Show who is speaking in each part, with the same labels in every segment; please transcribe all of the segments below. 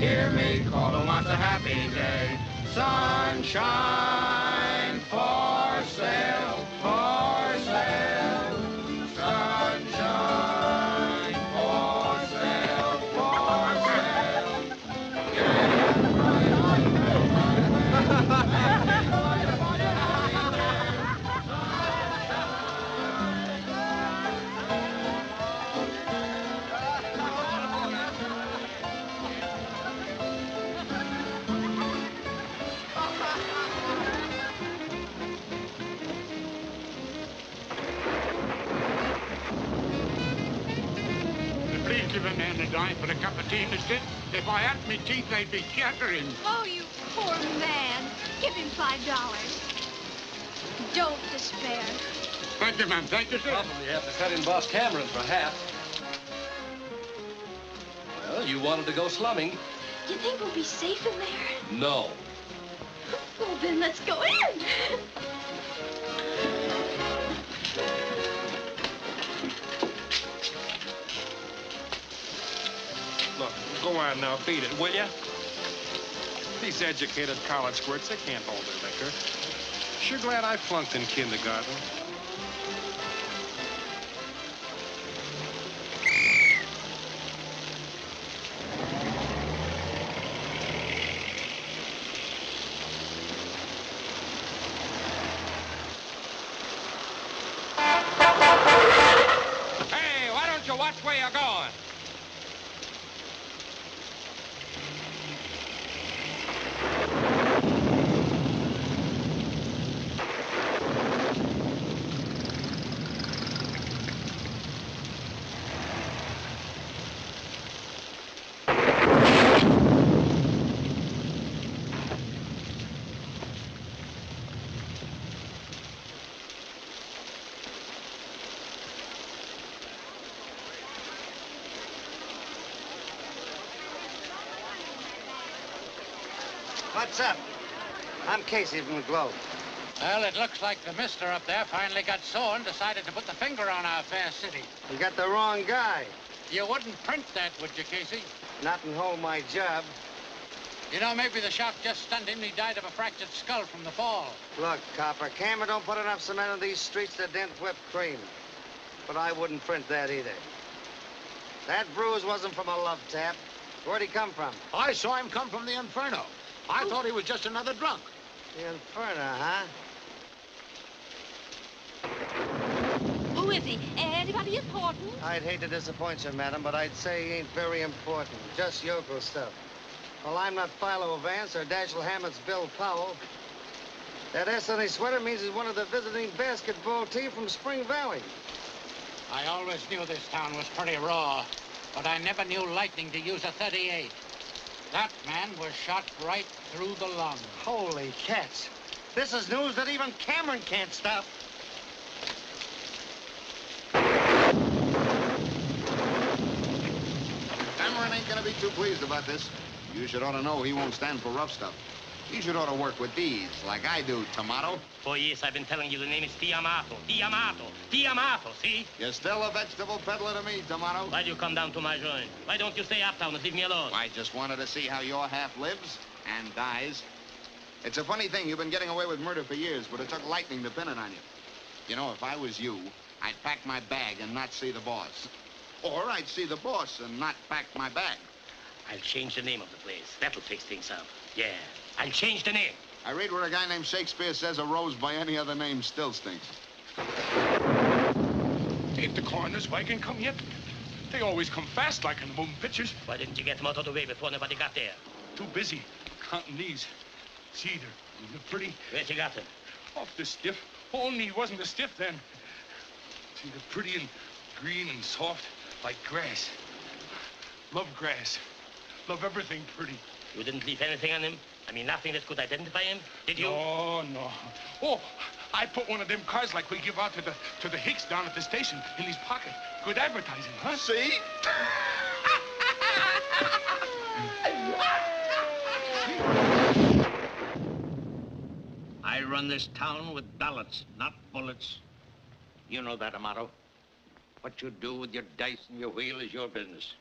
Speaker 1: Hear me call who wants a happy day. Sunshine for sale, for sale. Sunshine for sale, for sale.
Speaker 2: Please give a man a dime for a cup of tea, mister. If I had me teeth, they'd be chattering.
Speaker 3: Oh, you poor man. Give him $5. Don't despair.
Speaker 2: Thank you, ma'am. Thank you, sir.
Speaker 4: Probably have to cut in Boss Cameron for half. Well, you wanted to go slumming.
Speaker 3: You think we'll be safe in there?
Speaker 4: No.
Speaker 3: Well, then let's go in.
Speaker 5: Look, go on now, beat it, will ya? These educated college squirts, they can't hold their liquor. Sure glad I flunked in kindergarten.
Speaker 2: Hey, why don't you watch where you're going?
Speaker 6: What's up? I'm Casey from the Globe.
Speaker 7: Well, it looks like the mister up there finally got sore and decided to put the finger on our fair city.
Speaker 6: You got the wrong guy.
Speaker 7: You wouldn't print that, would you, Casey?
Speaker 6: Not and hold my job.
Speaker 7: You know, maybe the shock just stunned him and he died of a fractured skull from the fall.
Speaker 6: Look, Copper, Cameron don't put enough cement on these streets to dent whipped cream. But I wouldn't print that either. That bruise wasn't from a love tap. Where'd he come from?
Speaker 8: I saw him come from the Inferno. I thought he was just another drunk.
Speaker 6: The Inferno, huh?
Speaker 3: Who is he? Anybody important?
Speaker 6: I'd hate to disappoint you, madam, but I'd say he ain't very important. Just yokel stuff. Well, I'm not Philo Vance or Dashiell Hammett's Bill Powell. That S on his sweater means he's one of the visiting basketball team from Spring Valley.
Speaker 7: I always knew this town was pretty raw, but I never knew lightning to use a .38. That man was shot right through the lung.
Speaker 6: Holy cats. This is news that even Cameron can't stop.
Speaker 8: Cameron ain't gonna be too pleased about this. You should ought to know he won't stand for rough stuff. He should ought to work with these, like I do, Tomato.
Speaker 9: For years, I've been telling you the name is Tiamato. Tiamato. Tiamato, see?
Speaker 8: You're still a vegetable peddler to me, Tomato.
Speaker 9: Why'd you come down to my joint? Why don't you stay uptown and leave me alone?
Speaker 8: I just wanted to see how your half lives and dies. It's a funny thing. You've been getting away with murder for years, but it took lightning to pin it on you. You know, if I was you, I'd pack my bag and not see the boss. Or I'd see the boss and not pack my bag.
Speaker 9: I'll change the name of the place. That'll fix things up. Yeah, I'll change the name.
Speaker 8: I read where a guy named Shakespeare says a rose by any other name still stinks.
Speaker 5: Ain't the coroner's wagon come yet? They always come fast like in the moving pictures.
Speaker 9: Why didn't you get them out of the way before nobody got there?
Speaker 5: Too busy counting these. See, they're pretty.
Speaker 9: Where'd you got them?
Speaker 5: Off the stiff. Only it wasn't a stiff then. See, they're pretty and green and soft like grass. Love grass. Love everything pretty.
Speaker 9: You didn't leave anything on him? I mean, nothing that could identify him? Did you?
Speaker 5: No, no. Oh, I put one of them cards like we give out to the hicks down at the station in his pocket. Good advertising, huh?
Speaker 8: See?
Speaker 10: I run this town with ballots, not bullets. You know that, Amato. What you do with your dice and your wheel is your business.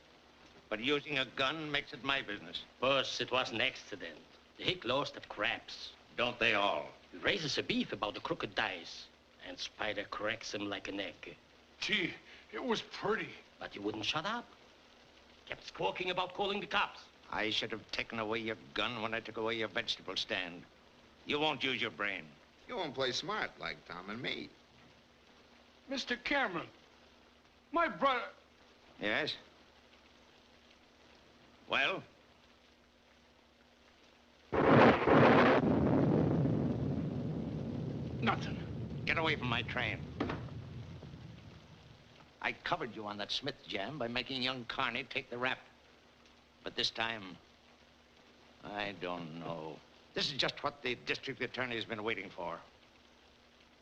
Speaker 10: But using a gun makes it my business.
Speaker 9: Boss, it was an accident. The hick lost the craps.
Speaker 10: Don't they all?
Speaker 9: He raises a beef about the crooked dice, and Spider cracks him like an egg.
Speaker 5: Gee, it was pretty.
Speaker 9: But you wouldn't shut up. Kept squawking about calling the cops.
Speaker 10: I should have taken away your gun when I took away your vegetable stand. You won't use your brain.
Speaker 8: You won't play smart like Tom and me.
Speaker 5: Mr. Cameron, my brother...
Speaker 10: Yes? Well?
Speaker 5: Nothing.
Speaker 10: Get away from my train. I covered you on that Smith jam by making young Carney take the rap. But this time, I don't know. This is just what the district attorney has been waiting for.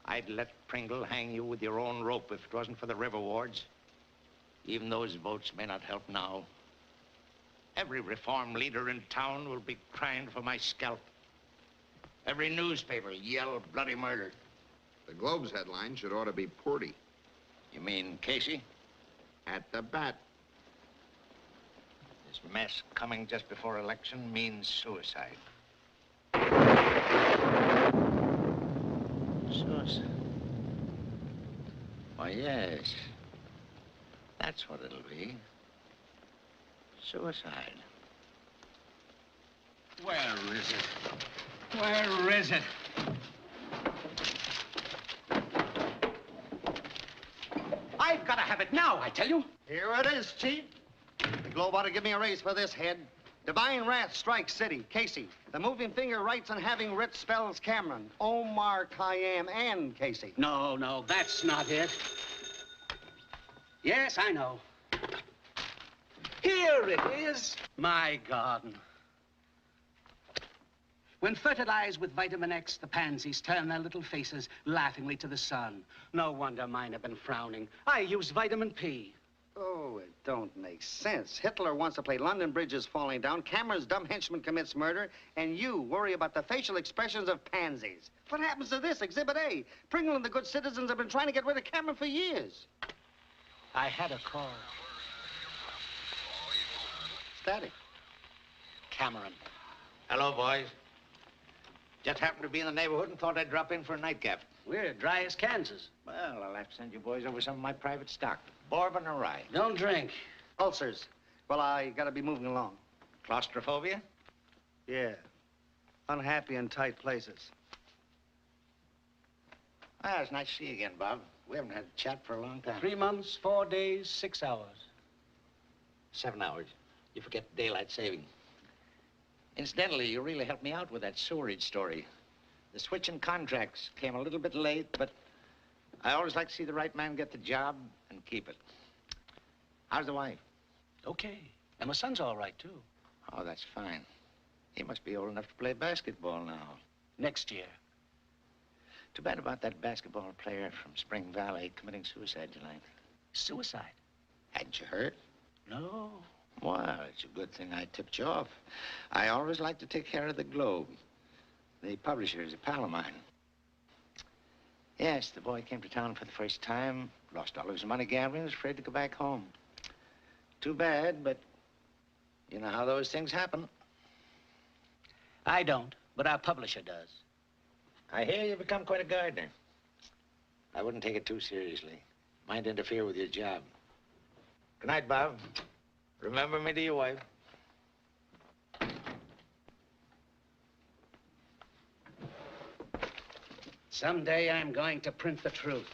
Speaker 10: I'd let Pringle hang you with your own rope if it wasn't for the river wards. Even those votes may not help now. Every reform leader in town will be crying for my scalp. Every newspaper yell bloody murder.
Speaker 8: The Globe's headline should ought to be Porty.
Speaker 10: You mean Casey?
Speaker 8: At the bat.
Speaker 10: This mess coming just before election means suicide. Suicide? Why, yes. That's what it'll be. Suicide.
Speaker 7: Where is it? Where is it?
Speaker 6: I've got to have it now, I tell you. Here it is, Chief. The Globe ought to give me a raise for this head. Divine Wrath strikes City. Casey. The moving finger writes on having writ spells Cameron, Omar, Khayyam, and Casey.
Speaker 7: No, that's not it. Yes, I know. Here it is. My garden. When fertilized with vitamin X, the pansies turn their little faces laughingly to the sun. No wonder mine have been frowning. I use vitamin P.
Speaker 6: Oh, it don't make sense. Hitler wants to play London Bridge is falling down, Cameron's dumb henchman commits murder, and you worry about the facial expressions of pansies. What happens to this, Exhibit A? Pringle and the good citizens have been trying to get rid of Cameron for years.
Speaker 7: I had a call.
Speaker 6: Static.
Speaker 7: Cameron.
Speaker 10: Hello, boys. Just happened to be in the neighborhood and thought I'd drop in for a nightcap.
Speaker 7: We're dry as Kansas.
Speaker 10: Well, I'll have to send you boys over some of my private stock. Bourbon or rye?
Speaker 7: Don't drink.
Speaker 6: Ulcers. Well, I gotta be moving along.
Speaker 10: Claustrophobia?
Speaker 6: Yeah. Unhappy in tight places.
Speaker 10: Ah, it's nice to see you again, Bob. We haven't had a chat for a long time.
Speaker 7: 3 months, 4 days, 6 hours.
Speaker 10: 7 hours. You forget daylight saving. Incidentally, you really helped me out with that sewerage story. The switch in contracts came a little bit late, but I always like to see the right man get the job and keep it. How's the wife?
Speaker 7: Okay. And my son's all right, too.
Speaker 10: Oh, that's fine. He must be old enough to play basketball now.
Speaker 7: Next year.
Speaker 10: Too bad about that basketball player from Spring Valley committing suicide tonight.
Speaker 7: Suicide?
Speaker 10: Hadn't you heard?
Speaker 7: No.
Speaker 10: Well, it's a good thing I tipped you off. I always like to take care of the Globe. The publisher is a pal of mine. Yes, the boy came to town for the first time, lost all of his money gambling, was afraid to go back home. Too bad, but you know how those things happen.
Speaker 7: I don't, but our publisher does.
Speaker 10: I hear you've become quite a gardener. I wouldn't take it too seriously. Might interfere with your job. Good night, Bob. Remember me to your wife.
Speaker 7: Someday I'm going to print the truth.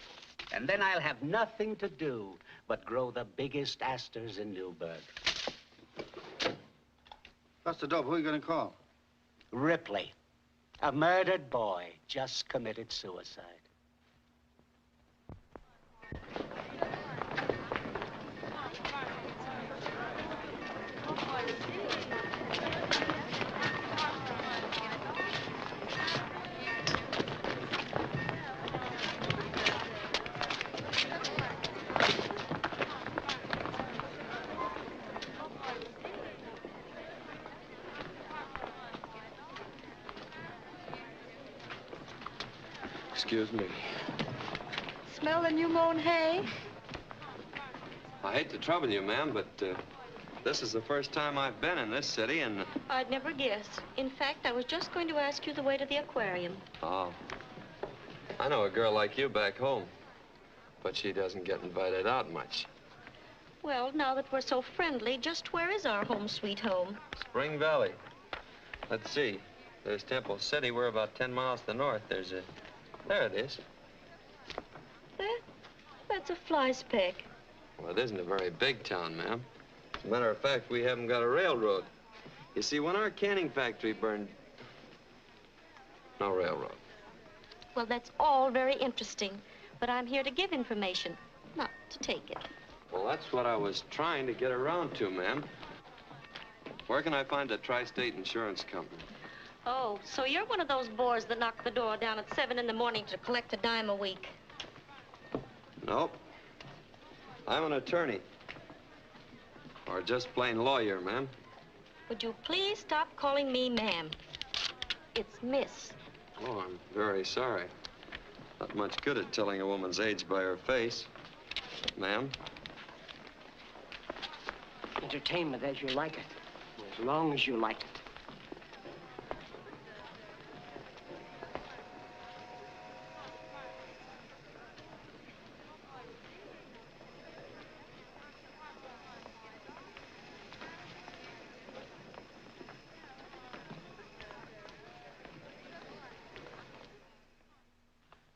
Speaker 7: And then I'll have nothing to do but grow the biggest asters in Newburgh.
Speaker 6: What's the dope? Who are you gonna call?
Speaker 7: Ripley. A murdered boy just committed suicide.
Speaker 11: Excuse me.
Speaker 3: Smell the new mown hay?
Speaker 11: I hate to trouble you, ma'am, but This is the first time I've been in this city, and...
Speaker 12: I'd never guess. In fact, I was just going to ask you the way to the aquarium.
Speaker 11: Oh. I know a girl like you back home, but she doesn't get invited out much.
Speaker 12: Well, now that we're so friendly, just where is our home sweet home?
Speaker 11: Spring Valley. Let's see. There's Temple City. We're about 10 miles to the north. There's a... There it is.
Speaker 12: That's a fly speck.
Speaker 11: Well, it isn't a very big town, ma'am. As a matter of fact, we haven't got a railroad. You see, when our canning factory burned... No railroad.
Speaker 12: Well, that's all very interesting, but I'm here to give information, not to take it.
Speaker 11: Well, that's what I was trying to get around to, ma'am. Where can I find a tri-state insurance company?
Speaker 12: Oh, so you're one of those bores that knock the door down at 7 in the morning to collect a dime a week.
Speaker 11: Nope. I'm an attorney. Or just plain lawyer, ma'am.
Speaker 12: Would you please stop calling me ma'am? It's Miss.
Speaker 11: Oh, I'm very sorry. Not much good at telling a woman's age by her face. Ma'am?
Speaker 9: Entertainment as you like it, as long as you like it.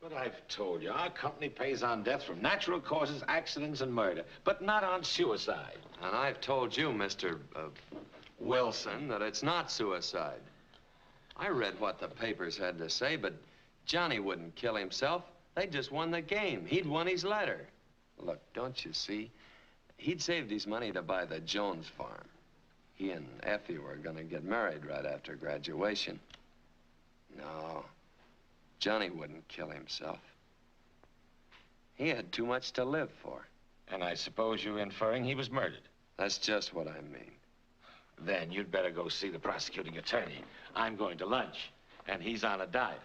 Speaker 10: But I've told you, our company pays on death from natural causes, accidents, and murder, but not on suicide.
Speaker 11: And I've told you, Mr. Wilson, that it's not suicide. I read what the papers had to say, but Johnny wouldn't kill himself. They just won the game. He'd won his letter. Look, don't you see? He'd saved his money to buy the Jones farm. He and Effie were gonna get married right after graduation. No, Johnny wouldn't kill himself. He had too much to live for.
Speaker 10: And I suppose you're inferring he was murdered.
Speaker 11: That's just what I mean.
Speaker 10: Then you'd better go see the prosecuting attorney. I'm going to lunch, and he's on a diet.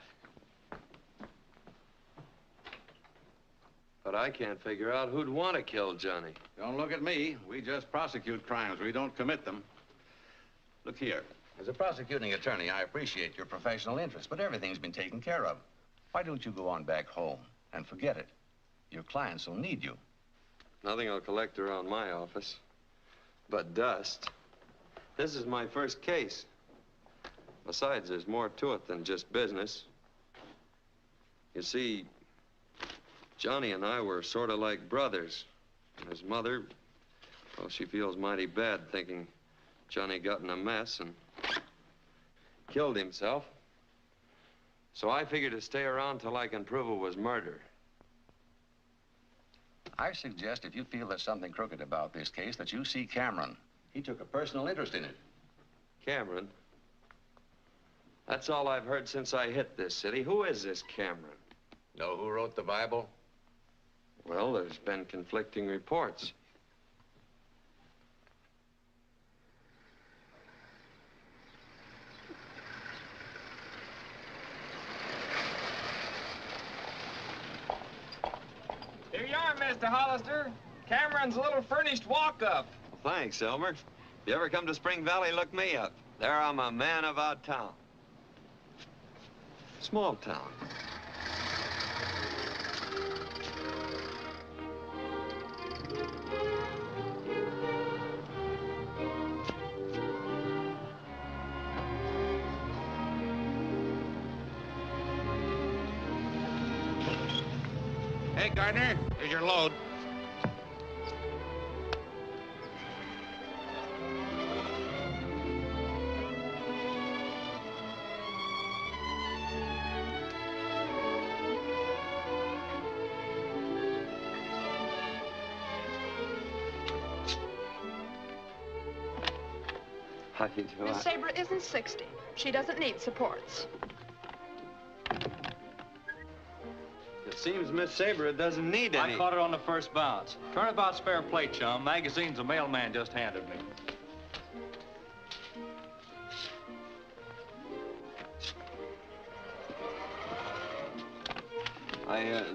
Speaker 11: But I can't figure out who'd want to kill Johnny.
Speaker 8: Don't look at me. We just prosecute crimes. We don't commit them. Look here. As a prosecuting attorney, I appreciate your professional interest, but everything's been taken care of. Why don't you go on back home and forget it? Your clients will need you.
Speaker 11: Nothing will collect around my office but dust. This is my first case. Besides, there's more to it than just business. You see, Johnny and I were sort of like brothers. And his mother, well, she feels mighty bad thinking Johnny got in a mess and killed himself. So I figured to stay around till I can prove it was murder.
Speaker 8: I suggest if you feel there's something crooked about this case, that you see Cameron. He took a personal interest in it.
Speaker 11: Cameron? That's all I've heard since I hit this city. Who is this Cameron?
Speaker 8: Know who wrote the Bible?
Speaker 11: Well, there's been conflicting reports.
Speaker 13: Here you are, Mr. Hollister. Cameron's little furnished walk-up.
Speaker 11: Well, thanks, Elmer. If you ever come to Spring Valley, look me up. There I'm a man about town. Small town.
Speaker 7: Hey, Gardner, here's your load.
Speaker 11: How do you do?
Speaker 14: Miss Sabre isn't 60. She doesn't need supports.
Speaker 11: It seems Miss Sabre doesn't need any.
Speaker 15: I caught her on the first bounce. Turnabout's fair play, chum. Magazine's a mailman just handed me.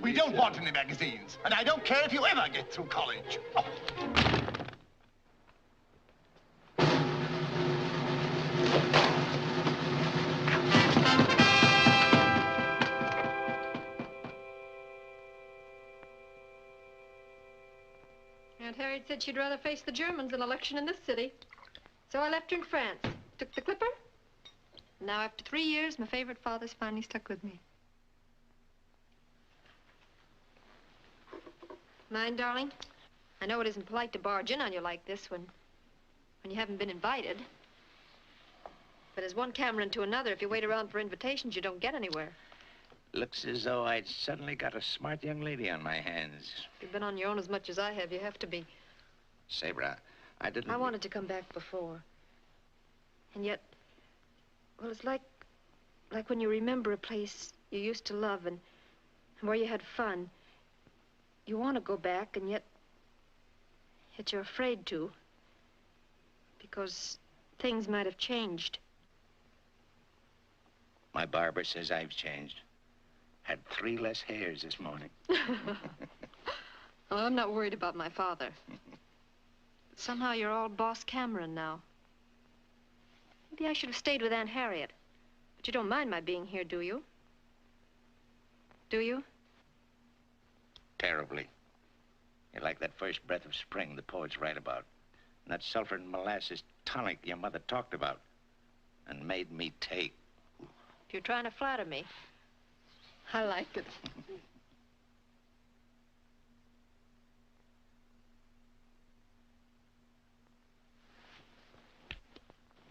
Speaker 16: We don't want any magazines, and I don't care if you ever get through college. Oh.
Speaker 14: Aunt Harriet said she'd rather face the Germans than election in this city. So I left her in France. Took the clipper. Now, after 3 years, my favorite father's finally stuck with me. Mind, darling? I know it isn't polite to barge in on you like this when you haven't been invited. But as one Cameron to another, if you wait around for invitations, you don't get anywhere.
Speaker 10: Looks as though I'd suddenly got a smart young lady on my hands.
Speaker 14: If you've been on your own as much as I have, you have to be.
Speaker 10: Sabra, I didn't...
Speaker 14: I wanted to come back before. And yet, well, it's like when you remember a place you used to love and where you had fun. You want to go back, and yet you're afraid to. Because things might have changed.
Speaker 10: My barber says I've changed. Had 3 less hairs this morning.
Speaker 14: Well, I'm not worried about my father. Somehow you're all Boss Cameron now. Maybe I should have stayed with Aunt Harriet. But you don't mind my being here, do you? Do you?
Speaker 10: Terribly. You're like that first breath of spring the poets write about. And that sulfur and molasses tonic your mother talked about and made me take.
Speaker 14: If you're trying to flatter me, I like it.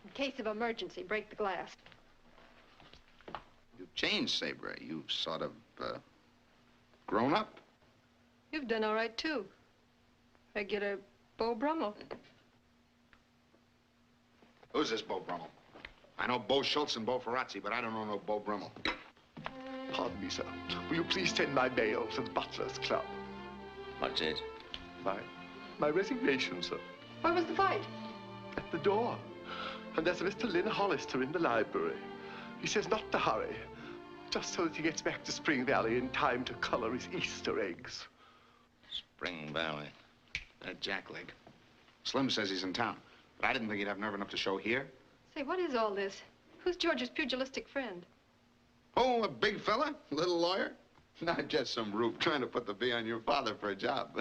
Speaker 14: In case of emergency, break the glass.
Speaker 8: You've changed, Sabra. You've sort of, grown up.
Speaker 14: You've done all right, too. Regular Beau Brummel.
Speaker 8: Who's this Beau Brummel? I know Beau Schultz and Beau Ferrazzi, but I don't know no Beau Brummel.
Speaker 16: Pardon me, sir. Will you please send my mail to the Butler's Club?
Speaker 10: What's it?
Speaker 16: My resignation, sir.
Speaker 14: Where was the fight?
Speaker 16: At the door. And there's a Mr. Lynn Hollister in the library. He says not to hurry, just so that he gets back to Spring Valley in time to color his Easter eggs.
Speaker 10: Spring Valley. That jackleg.
Speaker 8: Slim says he's in town, but I didn't think he'd have nerve enough to show here.
Speaker 14: Say, what is all this? Who's George's pugilistic friend?
Speaker 8: Oh, a big fella? Little lawyer? Not just some rube trying to put the bee on your father for a job.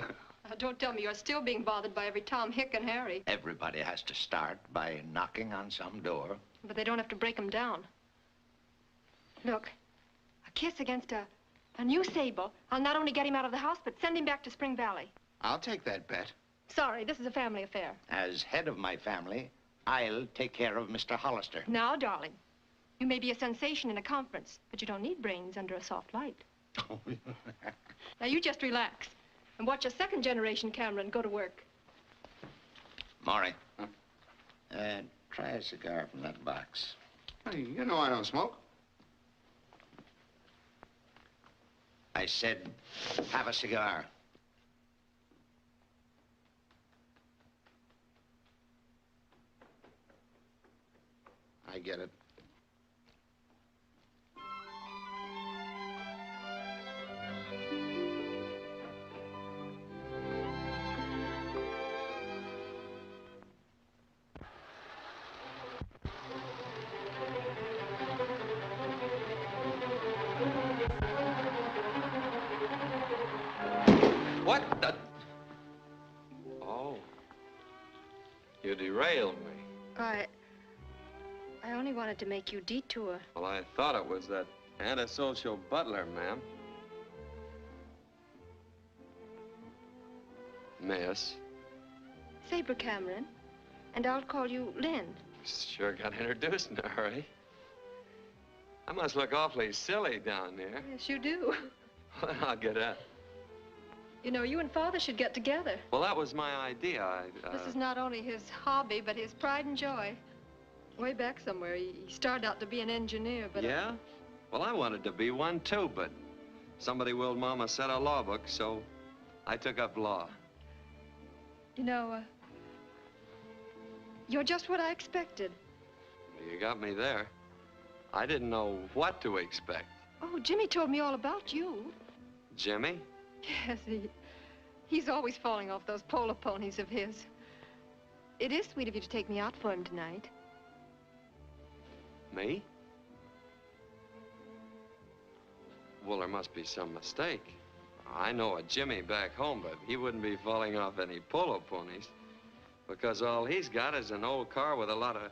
Speaker 14: Don't tell me you're still being bothered by every Tom, Hick, and Harry.
Speaker 10: Everybody has to start by knocking on some door.
Speaker 14: But they don't have to break them down. Look, a kiss against a new Sable. I'll not only get him out of the house, but send him back to Spring Valley.
Speaker 8: I'll take that bet.
Speaker 14: Sorry, this is a family affair.
Speaker 10: As head of my family, I'll take care of Mr. Hollister.
Speaker 14: Now, darling, you may be a sensation in a conference, but you don't need brains under a soft light. Now, you just relax and watch a second-generation Cameron go to work.
Speaker 10: Maury, try a cigar from that box.
Speaker 8: Hey, you know I don't smoke.
Speaker 10: I said, have a cigar.
Speaker 8: I get it.
Speaker 11: What the... Oh. You derailed me.
Speaker 14: I only wanted to make you detour.
Speaker 11: Well, I thought it was that antisocial butler, ma'am. Miss.
Speaker 14: Sabre Cameron, and I'll call you Lynn.
Speaker 11: Sure got introduced in a hurry. I must look awfully silly down there.
Speaker 14: Yes, you do.
Speaker 11: Well, I'll get up.
Speaker 14: You know, you and Father should get together.
Speaker 11: Well, that was my idea.
Speaker 14: This is not only his hobby, but his pride and joy. Way back somewhere, he started out to be an engineer, but...
Speaker 11: Yeah? Well, I wanted to be one, too, but somebody willed Mama set a law book, so I took up law.
Speaker 14: You know, you're just what I expected.
Speaker 11: You got me there. I didn't know what to expect.
Speaker 14: Oh, Jimmy told me all about you.
Speaker 11: Jimmy?
Speaker 14: Yes, he's always falling off those polo ponies of his. It is sweet of you to take me out for him tonight.
Speaker 11: Me? Well, there must be some mistake. I know a Jimmy back home, but he wouldn't be falling off any polo ponies. Because all he's got is an old car with a lot of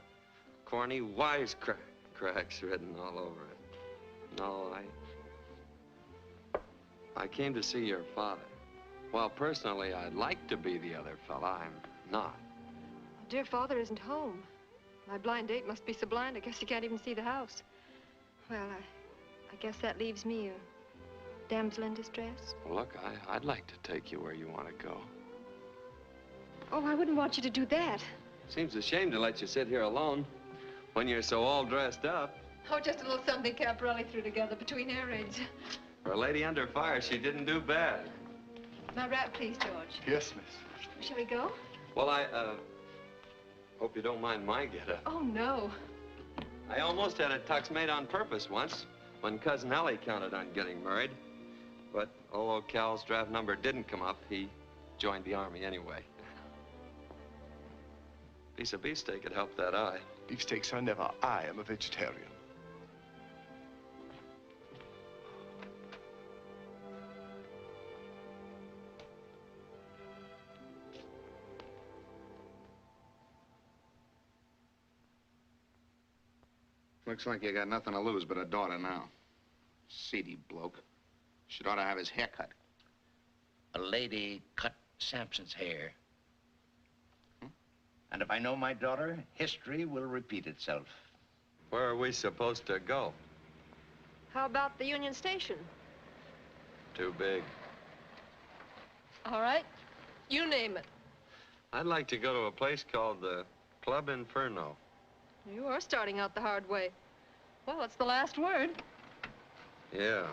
Speaker 11: corny wisecracks written all over it. No, I came to see your father. Well, personally, I'd like to be the other fella. I'm not.
Speaker 14: Dear father isn't home. My blind date must be so blind, I guess he can't even see the house. Well, I guess that leaves me a damsel in distress.
Speaker 11: Well, look, I'd like to take you where you want to go.
Speaker 14: Oh, I wouldn't want you to do that.
Speaker 11: Seems a shame to let you sit here alone when you're so all dressed up.
Speaker 14: Oh, just a little something Caporelli threw together between air raids.
Speaker 11: For a lady under fire, she didn't do bad.
Speaker 14: My wrap, please, George.
Speaker 16: Yes, miss.
Speaker 14: Shall we go?
Speaker 11: Well, I hope you don't mind my getup.
Speaker 14: Oh, no.
Speaker 11: I almost had a tux made on purpose once when Cousin Ellie counted on getting married. But although Cal's draft number didn't come up, he joined the Army anyway. Piece of beefsteak could help that eye.
Speaker 16: Beefsteaks are never. I am a vegetarian.
Speaker 8: Looks like you got nothing to lose but a daughter now. Seedy bloke. Should ought to have his hair cut.
Speaker 10: A lady cut Samson's hair. And if I know my daughter, history will repeat itself.
Speaker 11: Where are we supposed to go?
Speaker 14: How about the Union Station?
Speaker 11: Too big.
Speaker 14: All right. You name it.
Speaker 11: I'd like to go to a place called the Club Inferno.
Speaker 14: You are starting out the hard way. Well, that's the last word.
Speaker 11: Yeah.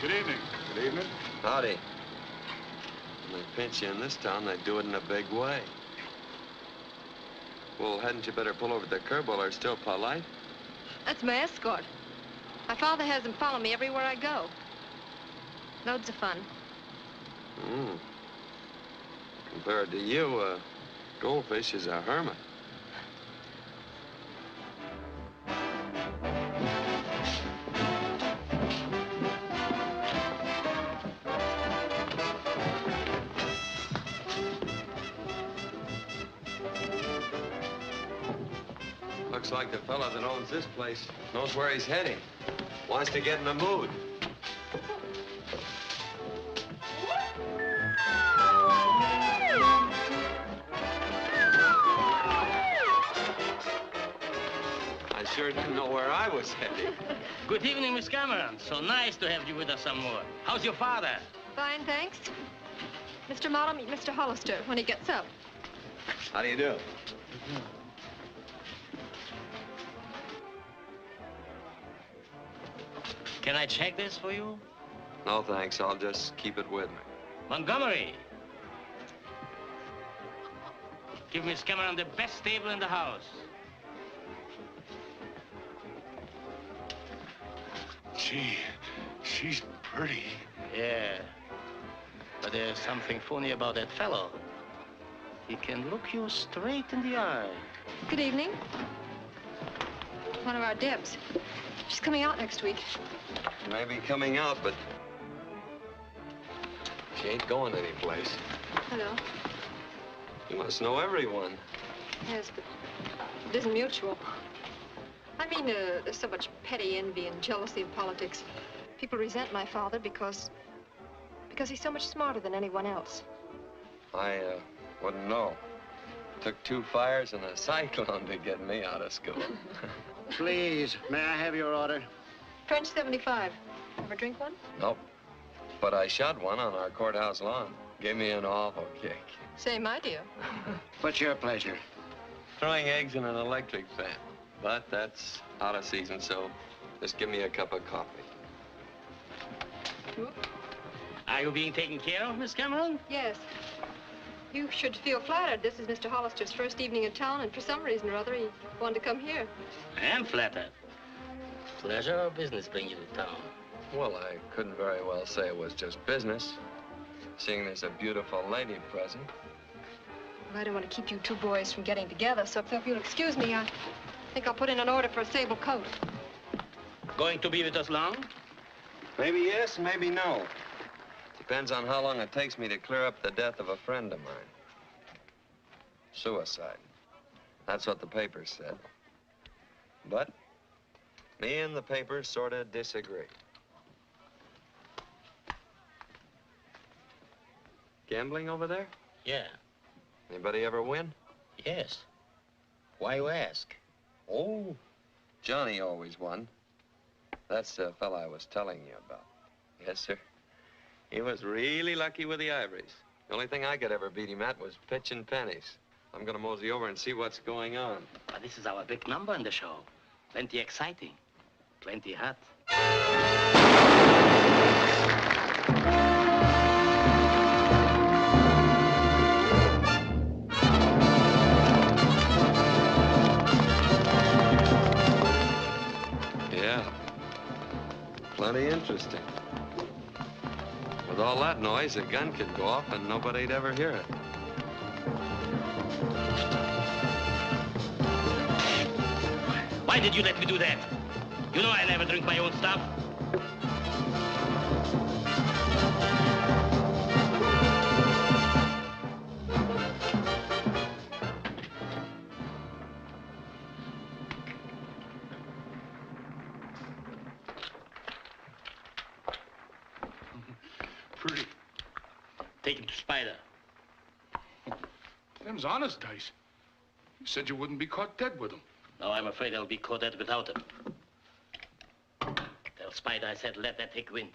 Speaker 5: Good evening.
Speaker 11: Good evening. Howdy. When they pinch you in this town, they do it in a big way. Well, hadn't you better pull over the curb while they're still polite?
Speaker 14: That's my escort. My father has him follow me everywhere I go. Loads of fun.
Speaker 11: Compared to you, Goldfish is a hermit. Looks like the fella that owns this place knows where he's heading. Wants to get in the mood. I sure didn't know where I was heading.
Speaker 9: Good evening, Miss Cameron. So nice to have you with us some more. How's your father?
Speaker 14: Fine, thanks. Mr. Motto, meet Mr. Hollister when he gets up.
Speaker 11: How do you do?
Speaker 9: Can I check this for you?
Speaker 11: No, thanks. I'll just keep it with me.
Speaker 9: Montgomery. Give Miss Cameron the best stable in the house.
Speaker 5: Gee, she's pretty.
Speaker 9: Yeah. But there's something funny about that fellow. He can look you straight in the eye.
Speaker 14: Good evening. One of our Debs. She's coming out next week.
Speaker 11: She may be coming out, but she ain't going anyplace.
Speaker 14: Hello.
Speaker 11: You must know everyone.
Speaker 14: Yes, but it isn't mutual. I mean, there's so much petty envy and jealousy in politics. People resent my father because he's so much smarter than anyone else.
Speaker 11: I wouldn't know. Took 2 fires and a cyclone to get me out of school.
Speaker 8: Please, may I have your order?
Speaker 14: French 75. Ever drink one?
Speaker 11: Nope. But I shot one on our courthouse lawn. Gave me an awful kick.
Speaker 14: Same idea.
Speaker 8: What's your pleasure?
Speaker 11: Throwing eggs in an electric fan. But that's out of season, so just give me a cup of coffee.
Speaker 9: Are you being taken care of, Miss Cameron?
Speaker 14: Yes. You should feel flattered. This is Mr. Hollister's first evening in town, and for some reason or other, he wanted to come here.
Speaker 9: I am flattered. Pleasure or business bring you to town?
Speaker 11: Well, I couldn't very well say it was just business. seeing there's a beautiful lady present.
Speaker 14: Well, I don't want to keep you two boys from getting together, so if you'll excuse me, I think I'll put in an order for a sable coat.
Speaker 9: Going to be with us long?
Speaker 11: Maybe yes, maybe no. Depends on how long it takes me to clear up the death of a friend of mine. Suicide. That's what the papers said. But me and the papers sort of disagree. Gambling over there?
Speaker 9: Yeah.
Speaker 11: Anybody ever win?
Speaker 9: Yes. Why you ask?
Speaker 11: Oh, Johnny always won. That's the fella I was telling you about. Yes, sir. He was really lucky with the ivories. The only thing I could ever beat him at was pitching pennies. I'm gonna mosey over and see what's going on.
Speaker 9: But this is our big number in the show. Plenty exciting. Plenty hot.
Speaker 11: Yeah. Plenty interesting. With all that noise, a gun could go off and nobody'd ever hear it.
Speaker 9: Why did you let me do that? You know I never drink my own stuff.
Speaker 5: Pretty.
Speaker 9: Take him to Spider.
Speaker 5: Them's honest dice. You said you wouldn't be caught dead with them.
Speaker 9: No, I'm afraid I'll be caught dead without him. Tell Spider I said let that hick win.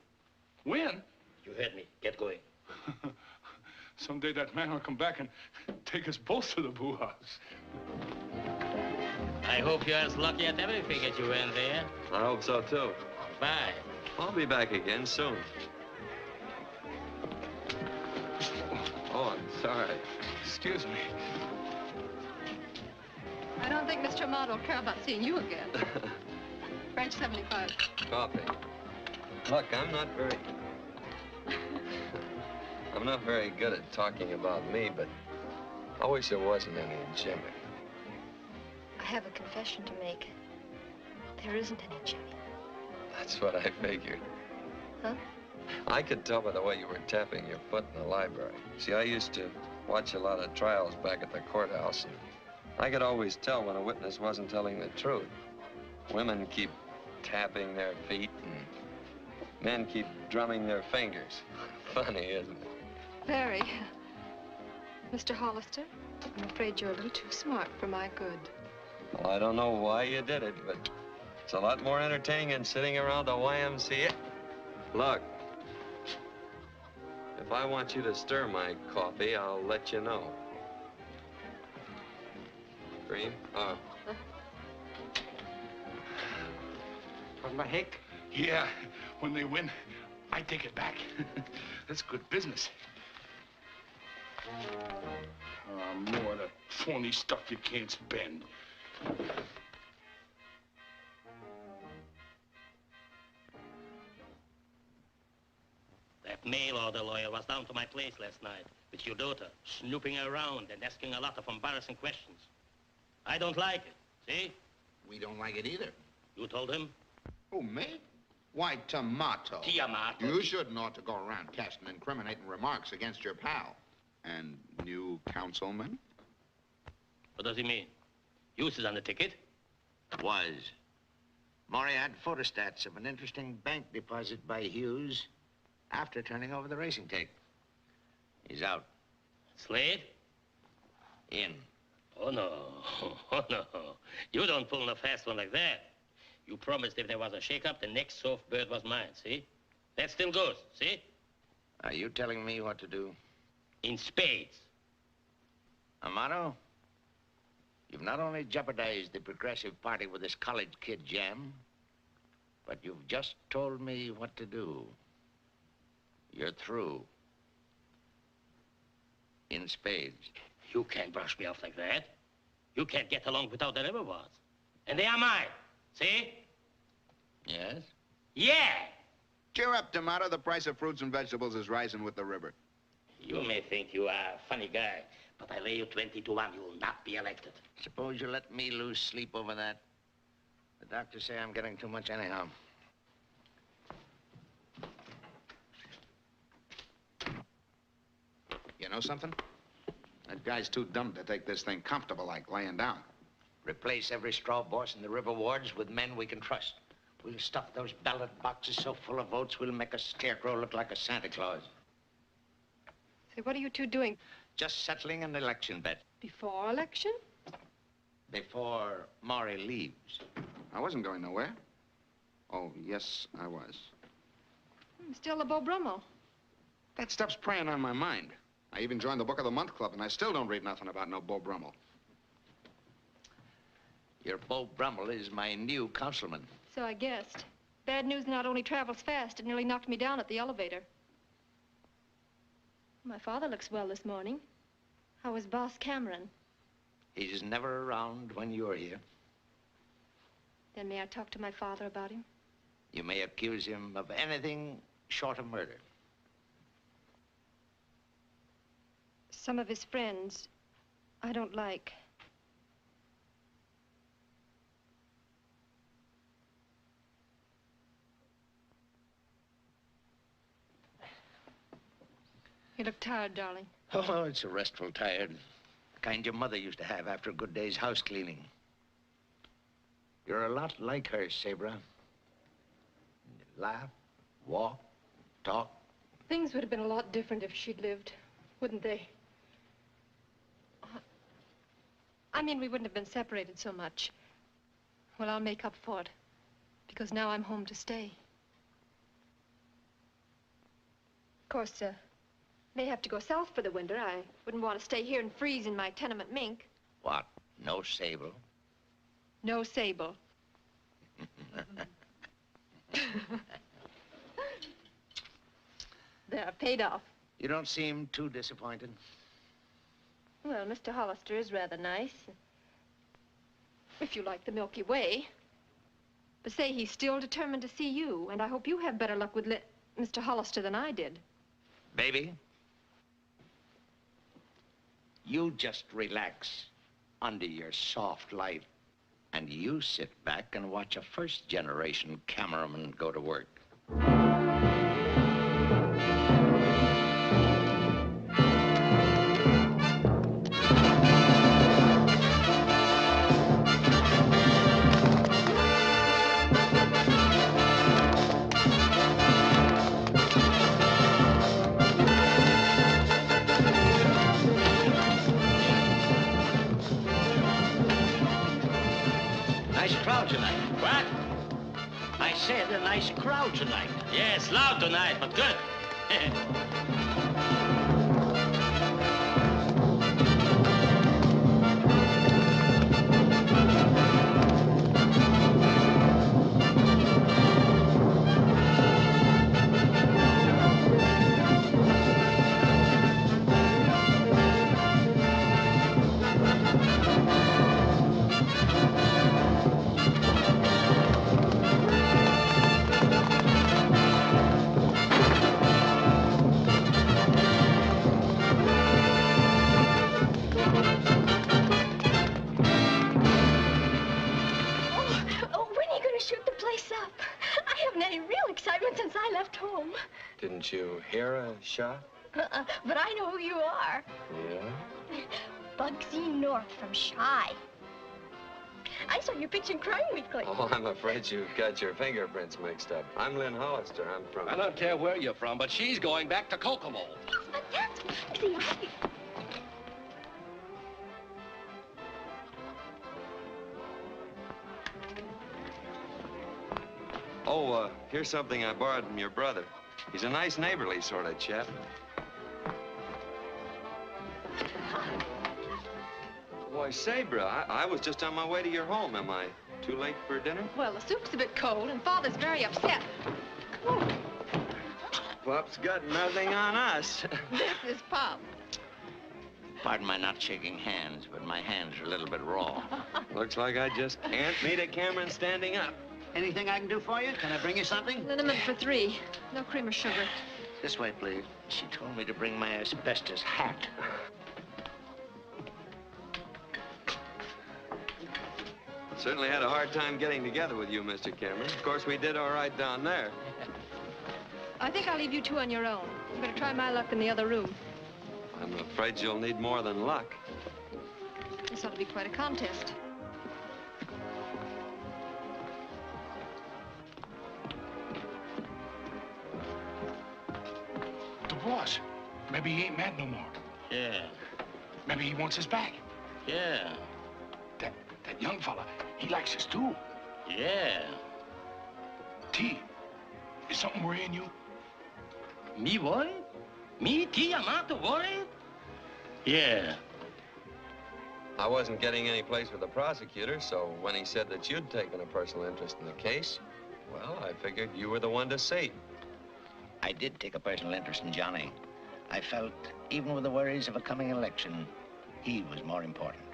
Speaker 5: Win?
Speaker 9: You heard me. Get going.
Speaker 5: Someday that man will come back and take us both to the boo house.
Speaker 9: I hope you're as lucky at everything as you went there.
Speaker 11: I hope so, too.
Speaker 9: Bye.
Speaker 11: I'll be back again soon. Oh, I'm sorry.
Speaker 5: Excuse me.
Speaker 14: I don't think Mr. Amado will care about seeing you again. French 75.
Speaker 11: Coffee. Look, I'm not very good at talking about me, but I wish there wasn't any in Jimmy.
Speaker 14: I have a confession to make. There isn't any Jimmy.
Speaker 11: That's what I figured.
Speaker 14: Huh?
Speaker 11: I could tell by the way you were tapping your foot in the library. See, I used to watch a lot of trials back at the courthouse, and I could always tell when a witness wasn't telling the truth. Women keep tapping their feet, and men keep drumming their fingers. Funny, isn't it?
Speaker 14: Very. Mr. Hollister, I'm afraid you're a little too smart for my good.
Speaker 11: Well, I don't know why you did it, but it's a lot more entertaining than sitting around the YMCA. Look, if I want you to stir my coffee, I'll let you know. Cream? Oh.
Speaker 5: On my hick? Yeah. When they win, I take it back. That's good business. More of that phony stuff you can't spend.
Speaker 9: That mail order lawyer was down to my place last night with your daughter, snooping around and asking a lot of embarrassing questions. I don't like it, see?
Speaker 8: We don't like it either.
Speaker 9: You told him?
Speaker 8: Who, me? Why, Tomato.
Speaker 9: Tiamato.
Speaker 8: You shouldn't ought to go around casting incriminating remarks against your pal. And new councilman?
Speaker 9: What does he mean? Hughes is on the ticket.
Speaker 10: Was. Maury had photostats of an interesting bank deposit by Hughes after turning over the racing tape. He's out.
Speaker 9: Slade?
Speaker 10: In.
Speaker 9: Oh, no. Oh, no. You don't pull no fast one like that. You promised if there was a shake-up, the next soft bird was mine, see? That still goes, see?
Speaker 10: Are you telling me what to do?
Speaker 9: In spades.
Speaker 10: Amado, you've not only jeopardized the Progressive Party with this college kid jam, but you've just told me what to do. You're through. In spades.
Speaker 9: You can't brush me off like that. You can't get along without the liver was. And they are mine. See?
Speaker 10: Yes?
Speaker 9: Yeah!
Speaker 8: Cheer up, Tomato. The price of fruits and vegetables is rising with the river.
Speaker 9: You may think you are a funny guy, but I lay you 20 to 1. You will not be elected.
Speaker 10: Suppose you let me lose sleep over that. The doctors say I'm getting too much anyhow.
Speaker 8: You know something? That guy's too dumb to take this thing comfortable like laying down.
Speaker 10: Replace every straw boss in the river wards with men we can trust. We'll stuff those ballot boxes so full of votes, we'll make a scarecrow look like a Santa Claus.
Speaker 14: Say, what are you two doing?
Speaker 10: Just settling an election bet.
Speaker 14: Before election?
Speaker 10: Before Maury leaves.
Speaker 8: I wasn't going nowhere. Oh, yes, I was.
Speaker 14: Still a Beau Brummel.
Speaker 8: That stuff's preying on my mind. I even joined the Book of the Month Club, and I still don't read nothing about no Beau Brummel.
Speaker 10: Your Beau Brummel is my new councilman.
Speaker 14: So I guessed. Bad news not only travels fast, it nearly knocked me down at the elevator. My father looks well this morning. How is Boss Cameron?
Speaker 10: He's never around when you're here.
Speaker 14: Then may I talk to my father about him?
Speaker 10: You may accuse him of anything short of murder.
Speaker 14: Some of his friends I don't like. You look tired, darling.
Speaker 10: Oh, it's a restful tired. The kind your mother used to have after a good day's house cleaning. You're a lot like her, Sabra. You laugh, walk, talk.
Speaker 14: Things would have been a lot different if she'd lived, wouldn't they? I mean, we wouldn't have been separated so much. Well, I'll make up for it, because now I'm home to stay. Of course, may have to go south for the winter. I wouldn't want to stay here and freeze in my tenement mink.
Speaker 10: What? No Sable?
Speaker 14: No Sable. There, paid off.
Speaker 10: You don't seem too disappointed.
Speaker 14: Well, Mr. Hollister is rather nice. If you like the Milky Way. But say he's still determined to see you, and I hope you have better luck with Mr. Hollister than I did.
Speaker 10: Baby, you just relax under your soft light, and you sit back and watch a first-generation cameraman go to work.
Speaker 9: A nice crowd tonight. Yes, loud tonight, but good.
Speaker 11: Didn't you hear a shot?
Speaker 3: But I know who you are.
Speaker 11: Yeah?
Speaker 3: Bugsy North from Shy. I saw your picture in Crime Weekly.
Speaker 11: Oh, I'm afraid you got your fingerprints mixed up. I'm Lynn Hollister. I'm from...
Speaker 4: I don't care where you're from, but she's going back to Kokomo.
Speaker 3: But that's... See,
Speaker 11: Oh, here's something I borrowed from your brother. He's a nice, neighborly sort of chap. Why, Sabra, I was just on my way to your home. Am I too late for dinner?
Speaker 14: Well, the soup's a bit cold, and Father's very upset.
Speaker 11: Pop's got nothing on us.
Speaker 14: This is Pop.
Speaker 10: Pardon my not shaking hands, but my hands are a little bit raw.
Speaker 11: Looks like I just can't meet a Cameron standing up.
Speaker 7: Anything I can do for you? Can I bring you something?
Speaker 14: Liniment for 3. No cream or sugar.
Speaker 10: This way, please. She told me to bring my asbestos hat.
Speaker 11: Certainly had a hard time getting together with you, Mr. Cameron. Of course, we did all right down there.
Speaker 14: I think I'll leave you two on your own. I'm going to try my luck in the other room.
Speaker 11: I'm afraid you'll need more than luck.
Speaker 14: This ought to be quite a contest.
Speaker 5: The boss. Maybe he ain't mad no more.
Speaker 9: Yeah.
Speaker 5: Maybe he wants us back.
Speaker 9: Yeah.
Speaker 5: That young fella, he likes us too.
Speaker 9: Yeah.
Speaker 5: T, is something worrying you?
Speaker 9: Me worried? Me, T, I'm not worried? Yeah.
Speaker 11: I wasn't getting any place with the prosecutor, so when he said that you'd taken a personal interest in the case, well, I figured you were the one to see.
Speaker 10: I did take a personal interest in Johnny. I felt, even with the worries of a coming election, he was more important.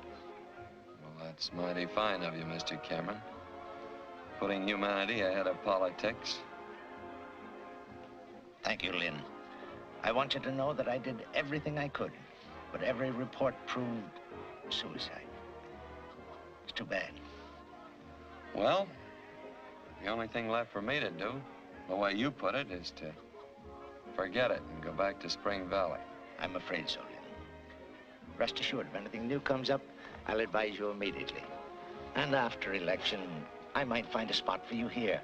Speaker 11: Well, that's mighty fine of you, Mr. Cameron. Putting humanity ahead of politics.
Speaker 10: Thank you, Lynn. I want you to know that I did everything I could, but every report proved suicide. It's too bad.
Speaker 11: Well, the only thing left for me to do, the way you put it, is to forget it and go back to Spring Valley.
Speaker 10: I'm afraid so, Lynn. Rest assured, if anything new comes up, I'll advise you immediately. And after election, I might find a spot for you here.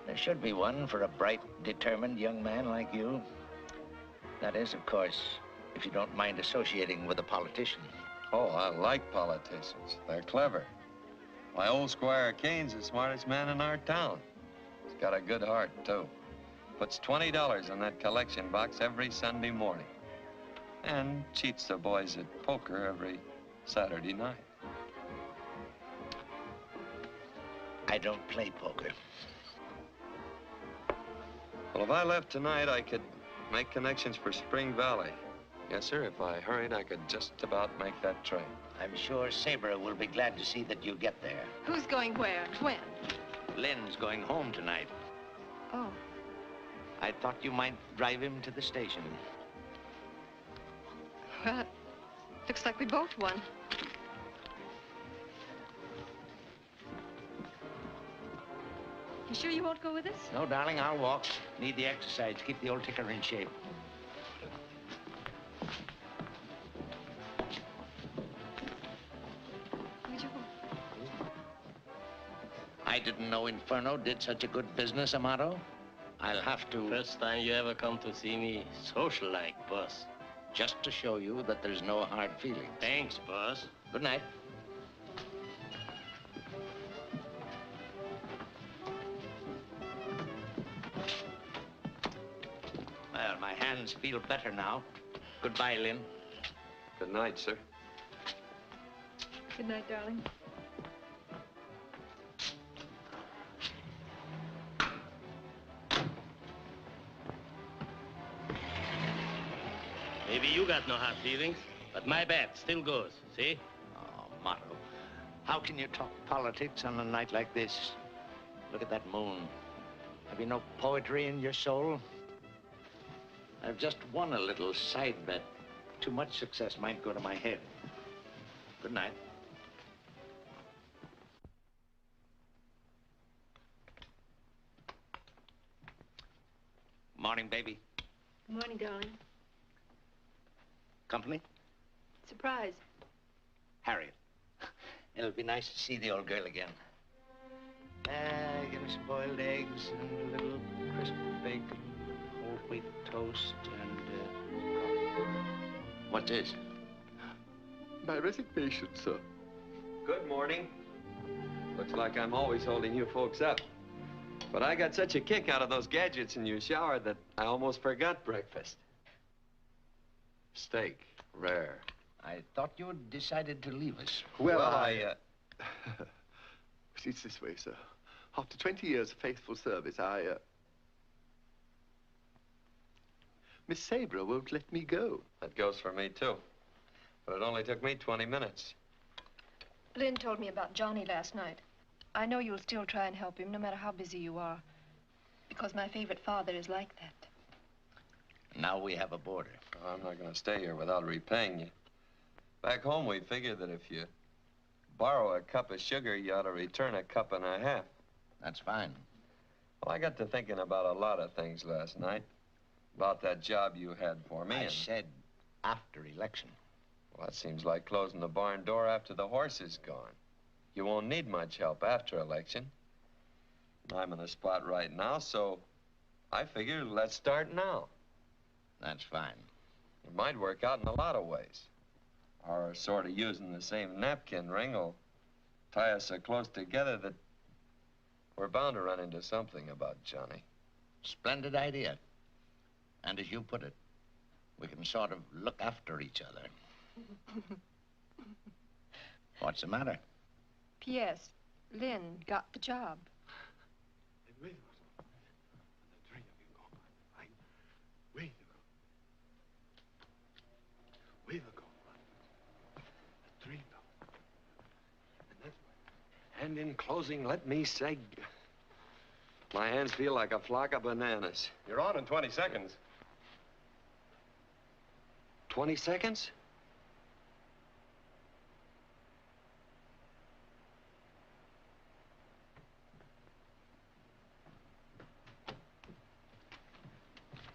Speaker 10: There should be one for a bright, determined young man like you. That is, of course, if you don't mind associating with a politician.
Speaker 11: Oh, I like politicians. They're clever. My old Squire Kane's the smartest man in our town. He's got a good heart, too. Puts $20 in that collection box every Sunday morning. And cheats the boys at poker every Saturday night.
Speaker 10: I don't play poker.
Speaker 11: Well, if I left tonight, I could make connections for Spring Valley. Yes, sir. If I hurried, I could just about make that train.
Speaker 10: I'm sure Sabre will be glad to see that you get there.
Speaker 14: Who's going where and when?
Speaker 10: Lynn's going home tonight.
Speaker 14: Oh.
Speaker 10: I thought you might drive him to the station.
Speaker 14: Well, looks like we both won. You sure you won't go with us?
Speaker 10: No, darling, I'll walk. Need the exercise to keep the old ticker in shape.
Speaker 14: Would you?
Speaker 10: I didn't know Inferno did such a good business, Amato. I'll have to...
Speaker 9: First time you ever come to see me social-like, boss.
Speaker 10: Just to show you that there's no hard feelings.
Speaker 9: Thanks, boss.
Speaker 10: Good night. Well, my hands feel better now. Goodbye, Lynn.
Speaker 11: Good night, sir.
Speaker 14: Good night, darling.
Speaker 9: Maybe you got no hard feelings, but my bat still goes, see?
Speaker 10: Oh, Motto, how can you talk politics on a night like this? Look at that moon. Have you no poetry in your soul? I've just won a little side bet. Too much success might go to my head. Good night. Morning, baby.
Speaker 14: Good morning, darling.
Speaker 10: Company?
Speaker 14: Surprise.
Speaker 10: Harriet. It'll be nice to see the old girl again. Give me some boiled eggs and a little crisp bacon, whole wheat toast, and, what's this?
Speaker 16: My resignation, sir.
Speaker 11: Good morning. Looks like I'm always holding you folks up. But I got such a kick out of those gadgets in your shower that I almost forgot breakfast. Steak, rare.
Speaker 10: I thought you had decided to leave us.
Speaker 16: Well, it's this way, sir. After 20 years of faithful service, Miss Sabre won't let me go.
Speaker 11: That goes for me, too. But it only took me 20 minutes.
Speaker 14: Lynn told me about Johnny last night. I know you'll still try and help him, no matter how busy you are. Because my favorite father is like that.
Speaker 10: Now we have a border.
Speaker 11: Oh, I'm not going to stay here without repaying you. Back home, we figured that if you borrow a cup of sugar, you ought to return a cup and a half.
Speaker 10: That's fine.
Speaker 11: Well, I got to thinking about a lot of things last night. About that job you had for me.
Speaker 10: I said after election.
Speaker 11: Well, that seems like closing the barn door after the horse is gone. You won't need much help after election. I'm in a spot right now, so I figure let's start now.
Speaker 10: That's fine.
Speaker 11: It might work out in a lot of ways. Our sort of using the same napkin ring will tie us so close together that we're bound to run into something about Johnny.
Speaker 10: Splendid idea. And as you put it, we can sort of look after each other. What's the matter?
Speaker 14: P.S. Lynn got the job.
Speaker 11: And in closing, let me say, my hands feel like a flock of bananas.
Speaker 17: You're on in 20 seconds.
Speaker 11: 20 seconds?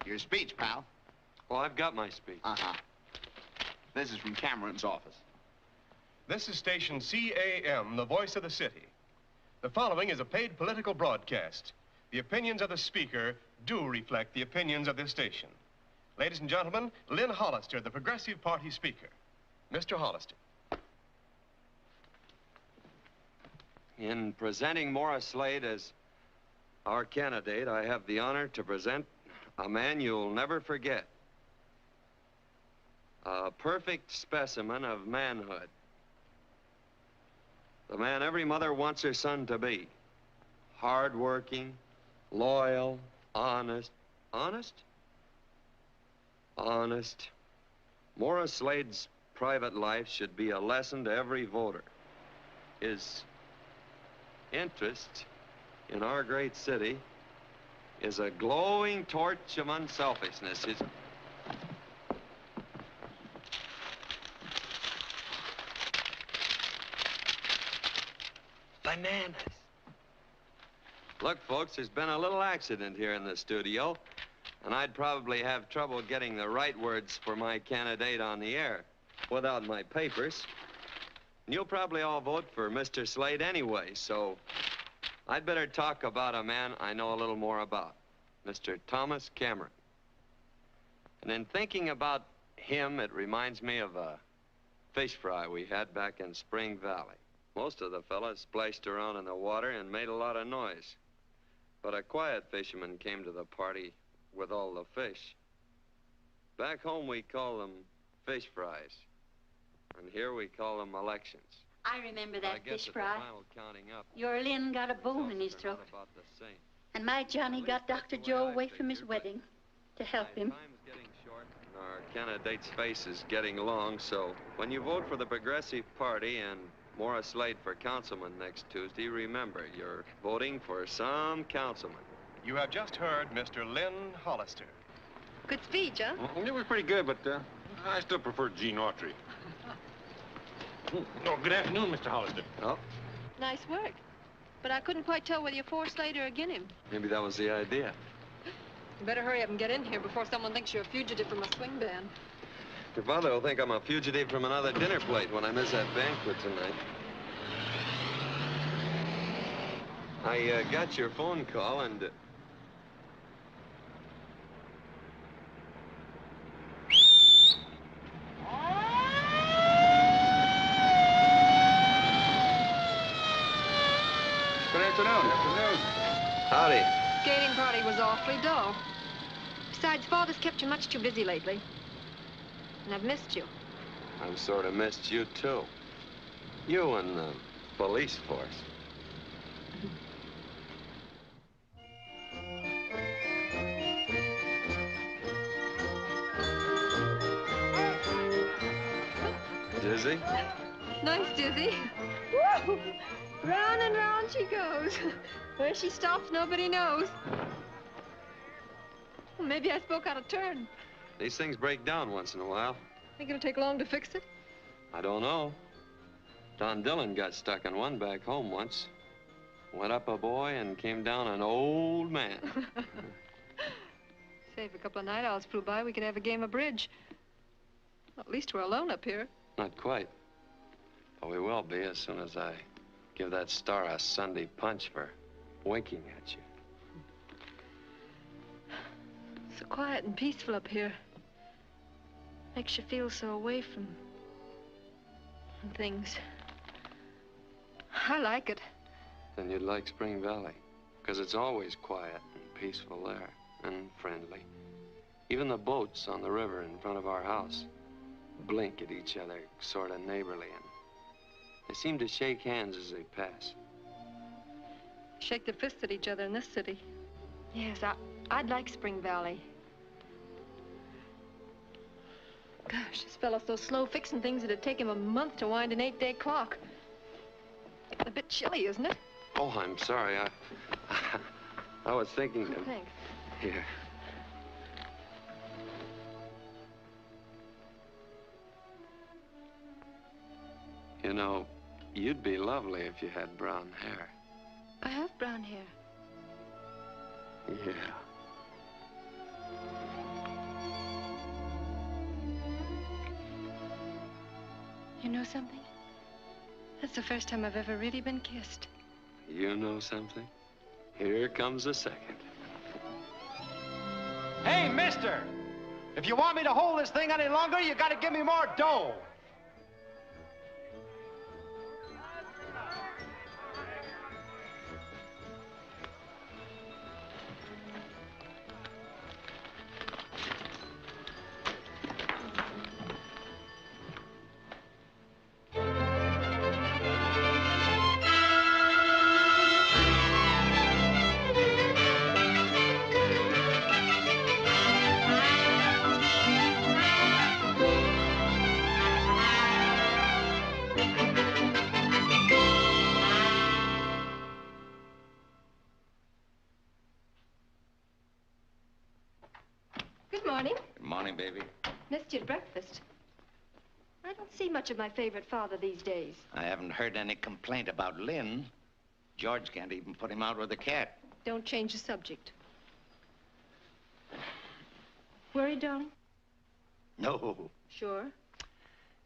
Speaker 8: Your speech, pal.
Speaker 11: Well, I've got my speech.
Speaker 8: Uh-huh. This is from Cameron's office.
Speaker 17: This is station CAM, the voice of the city. The following is a paid political broadcast. The opinions of the speaker do reflect the opinions of this station. Ladies and gentlemen, Lynn Hollister, the Progressive Party speaker. Mr. Hollister.
Speaker 11: In presenting Morris Slade as our candidate, I have the honor to present a man you'll never forget. A perfect specimen of manhood. The man every mother wants her son to be. Hardworking, loyal, honest. Honest? Honest. Morris Slade's private life should be a lesson to every voter. His interest in our great city is a glowing torch of unselfishness. His... Bananas. Look, folks, there's been a little accident here in the studio, and I'd probably have trouble getting the right words for my candidate on the air without my papers. And you'll probably all vote for Mr. Slade anyway, so I'd better talk about a man I know a little more about, Mr. Thomas Cameron. And in thinking about him, it reminds me of a fish fry we had back in Spring Valley. Most of the fellas splashed around in the water and made a lot of noise. But a quiet fisherman came to the party with all the fish. Back home, we call them fish fries. And here we call them elections.
Speaker 18: I remember that fish fry.
Speaker 11: Final counting up,
Speaker 18: Your Lynn got a bone in his throat.
Speaker 11: about the same.
Speaker 18: And my Johnny got Dr. Joe away from his wedding to help him.
Speaker 11: Time's getting short, and our candidate's face is getting long, so when you vote for the Progressive Party and Morris Slade for councilman next Tuesday, remember, you're voting for some councilman.
Speaker 17: You have just heard Mr. Lynn Hollister.
Speaker 14: Good speech, huh?
Speaker 19: It was pretty good, but I still prefer Gene Autry.
Speaker 15: Oh, good afternoon, Mr. Hollister.
Speaker 11: Oh,
Speaker 14: Nice work. But I couldn't quite tell whether you're for Slade or against him.
Speaker 11: maybe that was the idea.
Speaker 14: You better hurry up and get in here before someone thinks you're a fugitive from a swing band.
Speaker 11: Your father will think I'm a fugitive from another dinner plate when I miss that banquet tonight. I got your phone call and...
Speaker 19: Good afternoon.
Speaker 11: Howdy.
Speaker 14: Skating party was awfully dull. Besides, Father's kept you much too busy lately. And I've missed you.
Speaker 11: I've sort of missed you, too. You and the police force. Dizzy?
Speaker 14: Nice, Dizzy. Woo! Round and round she goes. Where she stops, nobody knows. Well, maybe I spoke out of turn.
Speaker 11: These things break down once in a while.
Speaker 14: Think it'll take long to fix it?
Speaker 11: I don't know. Don Dillon got stuck in one back home once. Went up a boy and came down an old man.
Speaker 14: Say, if a couple of night owls flew by, we could have a game of bridge. At least we're alone up here.
Speaker 11: Not quite. But we will be as soon as I give that star a Sunday punch for winking at you.
Speaker 14: So quiet and peaceful up here. Makes you feel so away from things. I like it.
Speaker 11: Then you'd like Spring Valley, because it's always quiet and peaceful there, and friendly. Even the boats on the river in front of our house blink at each other, sort of neighborly, and they seem to shake hands as they pass.
Speaker 14: Shake their fists at each other in this city. Yes, I'd like Spring Valley. Gosh, this fellow's so slow fixing things it'd take him a month to wind an 8-day clock. A bit chilly, isn't it?
Speaker 11: Oh, I'm sorry. I was thinking of...
Speaker 14: Thanks.
Speaker 11: Here. You know, you'd be lovely if you had brown hair.
Speaker 14: I have brown hair.
Speaker 11: Yeah.
Speaker 14: You know something? That's the first time I've ever really been kissed.
Speaker 11: You know something? Here comes a second.
Speaker 20: Hey, mister! If you want me to hold this thing any longer, you gotta give me more dough.
Speaker 14: Missed you at breakfast. I don't see much of my favorite father these days.
Speaker 10: I haven't heard any complaint about Lynn. George can't even put him out with a cat.
Speaker 14: Don't change the subject. Worried, darling?
Speaker 10: No.
Speaker 14: Sure?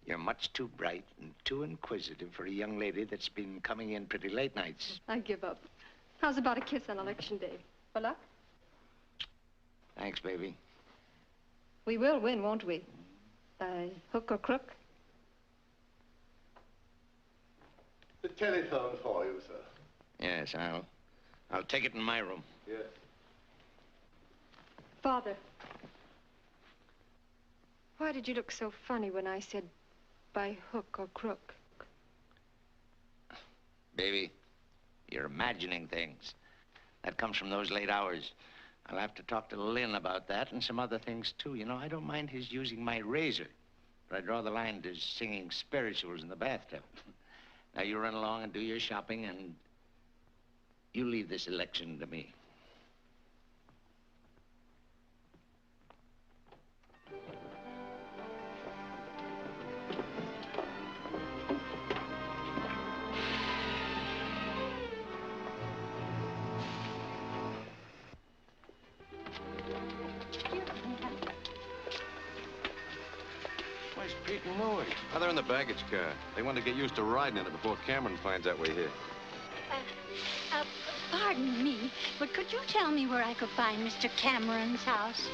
Speaker 10: You're much too bright and too inquisitive for a young lady that's been coming in pretty late nights.
Speaker 14: I give up. How's about a kiss on election day? For luck?
Speaker 10: Thanks, baby.
Speaker 14: We will win, won't we? By hook or crook?
Speaker 16: The telephone for you, sir.
Speaker 10: Yes, I'll take it in my room.
Speaker 16: Yes.
Speaker 14: Father, why did you look so funny when I said by hook or crook?
Speaker 10: Baby, you're imagining things. That comes from those late hours. I'll have to talk to Lynn about that and some other things, too. You know, I don't mind his using my razor, but I draw the line to singing spirituals in the bathtub. Now, you run along and do your shopping, and you leave this election to me.
Speaker 19: Pete and Louie. Oh, they're in the baggage car. They want to get used to riding in it before Cameron finds out we're here.
Speaker 18: Pardon me, but could you tell me where I could find Mr. Cameron's house?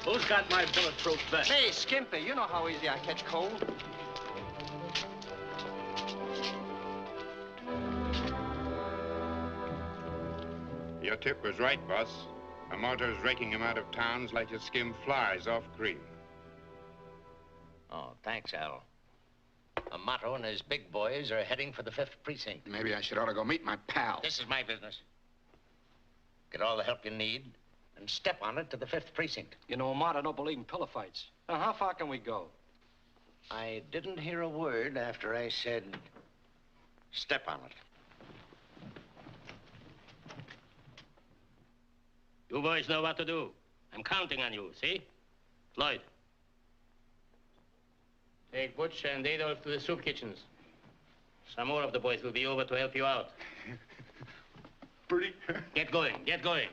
Speaker 9: Who's got my bulletproof vest?
Speaker 20: Hey, Skimpy, you know how easy I catch cold.
Speaker 19: Your tip was right, boss. A motor's raking him out of towns like you skim flies off cream.
Speaker 10: Oh, thanks, Al. Amato and his big boys are heading for the 5th precinct.
Speaker 8: Maybe I should ought to go meet my pal.
Speaker 10: This is my business. Get all the help you need and step on it to the 5th precinct.
Speaker 15: You know, Amato don't believe in pillow fights. Now, how far can we go?
Speaker 10: I didn't hear a word after I said, step on it.
Speaker 9: You boys know what to do. I'm counting on you, see? Lloyd. Take Butch and Adolf to the soup kitchens. Some more of the boys will be over to help you out.
Speaker 5: Pretty?
Speaker 9: Get going, get going.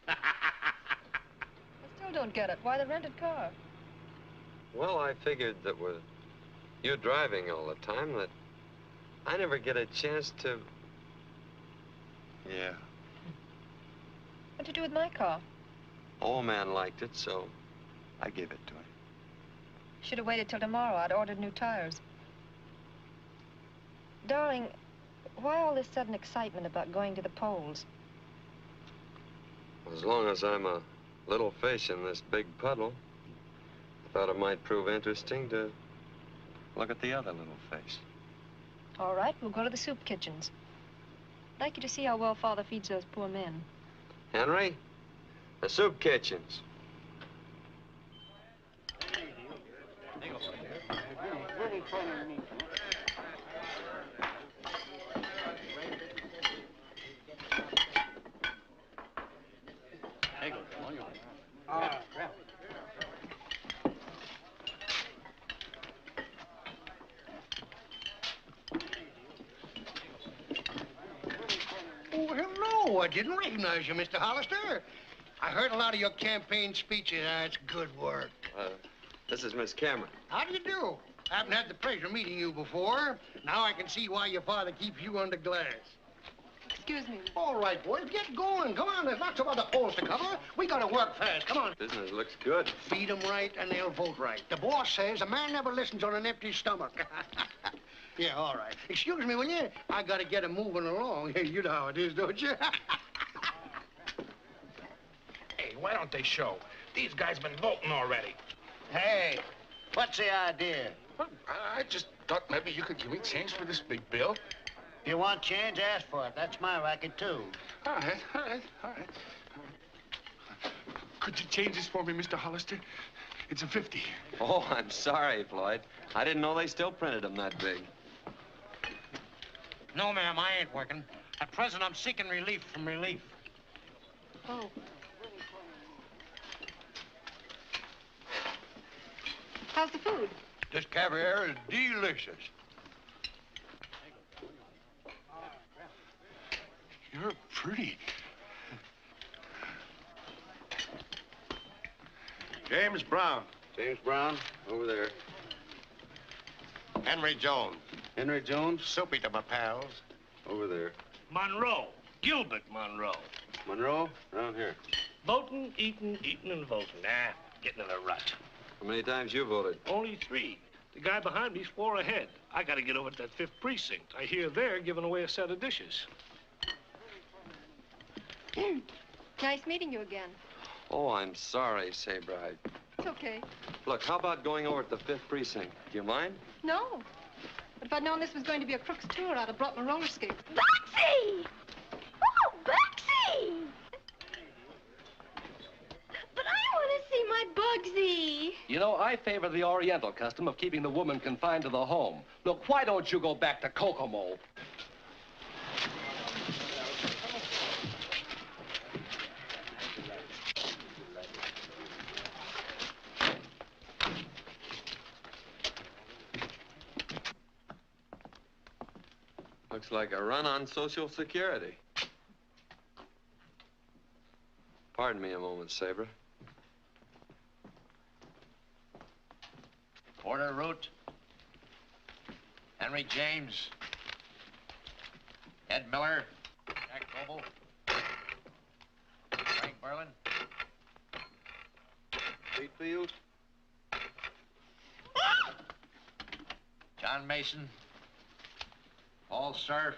Speaker 14: I still don't get it. Why the rented car?
Speaker 11: Well, I figured that with you driving all the time, that I never get a chance to... Yeah.
Speaker 14: What'd you do with my car?
Speaker 11: Old man liked it, so I gave it to him.
Speaker 14: Should have waited till tomorrow. I'd ordered new tires. Darling, why all this sudden excitement about going to the polls?
Speaker 11: As long as I'm a little fish in this big puddle, I thought it might prove interesting to look at the other little fish.
Speaker 14: All right, we'll go to the soup kitchens. I'd like you to see how well Father feeds those poor men.
Speaker 11: Henry, the soup kitchens.
Speaker 21: Oh, hello. I didn't recognize you, Mr. Hollister. I heard a lot of your campaign speeches. That's good work.
Speaker 11: This is Miss Cameron.
Speaker 21: How do you do? I haven't had the pleasure of meeting you before. Now I can see why your father keeps you under glass.
Speaker 14: Excuse me.
Speaker 21: All right, boys, get going. Come on, there's lots of other polls to cover. We gotta work fast. Come on.
Speaker 11: Business looks good.
Speaker 21: Feed them right and they'll vote right. The boss says a man never listens on an empty stomach. Yeah, all right. Excuse me, will you? I gotta get him moving along. You know how it is, don't you?
Speaker 2: Hey, why don't they show? These guys been voting already.
Speaker 21: Hey, what's the idea?
Speaker 2: I just thought maybe you could give me change for this big bill.
Speaker 21: If you want change, ask for it. That's my racket, too.
Speaker 5: All right, all right, all right. Could you change this for me, Mr. Hollister? It's a 50.
Speaker 11: Oh, I'm sorry, Floyd. I didn't know they still printed them that big.
Speaker 7: No, ma'am, I ain't working. At present, I'm seeking relief from relief.
Speaker 14: Oh. How's the food?
Speaker 21: This caviar is delicious.
Speaker 5: You're pretty.
Speaker 8: James Brown. James Brown, over there. Henry Jones. Henry Jones? Soapy to my pals. Over there.
Speaker 9: Monroe. Gilbert Monroe.
Speaker 11: Monroe, around here.
Speaker 9: Voting, eating, eating, and voting. Nah, getting in a rut.
Speaker 11: How many times you voted?
Speaker 22: Only 3. The guy behind me's 4 ahead. I gotta get over to that 5th precinct. I hear they're giving away a set of dishes.
Speaker 14: Nice meeting you again.
Speaker 11: Oh, I'm sorry, Sabre.
Speaker 14: It's okay.
Speaker 11: Look, how about going over to the 5th precinct? Do you mind?
Speaker 14: No. But if I'd known this was going to be a crook's tour, I'd have brought my roller skates.
Speaker 3: Bugsy! Oh, Bugsy! But I want to see my Bugsy.
Speaker 4: You know, I favor the Oriental custom of keeping the woman confined to the home. Look, why don't you go back to Kokomo?
Speaker 11: Looks like a run on Social Security. Pardon me a moment, Sabre.
Speaker 10: Porter Root. Henry James. Ed Miller. Jack Coble. Frank Berlin.
Speaker 11: Wheatfield.
Speaker 10: John Mason. Paul Surf.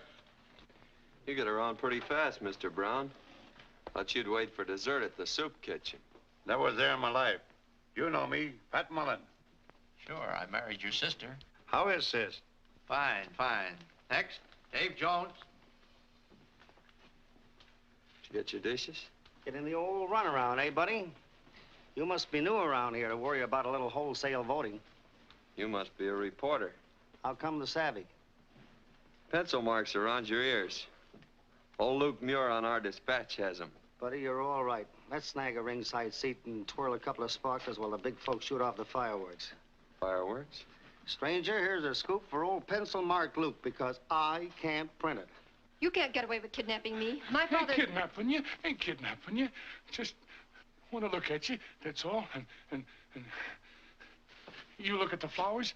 Speaker 11: You get around pretty fast, Mr. Brown. Thought you'd wait for dessert at the soup kitchen.
Speaker 8: Never there in my life. You know me, Pat Mullen.
Speaker 10: Sure, I married your sister.
Speaker 8: How is sis?
Speaker 10: Fine, fine. Next, Dave Jones.
Speaker 11: Did you get your dishes?
Speaker 6: Get in the old runaround, eh, buddy? You must be new around here to worry about a little wholesale voting.
Speaker 11: You must be a reporter.
Speaker 6: How come the savvy?
Speaker 11: Pencil marks around your ears. Old Luke Muir on our dispatch has them.
Speaker 6: Buddy, you're all right. Let's snag a ringside seat and twirl a couple of sparklers while the big folks shoot off the fireworks.
Speaker 11: Fireworks?
Speaker 6: Stranger, here's a scoop for old pencil marked Luke because I can't print it.
Speaker 14: You can't get away with kidnapping me. My father...
Speaker 2: Ain't kidnapping you. Ain't kidnapping you. Just want to look at you, that's all. And you look at the flowers.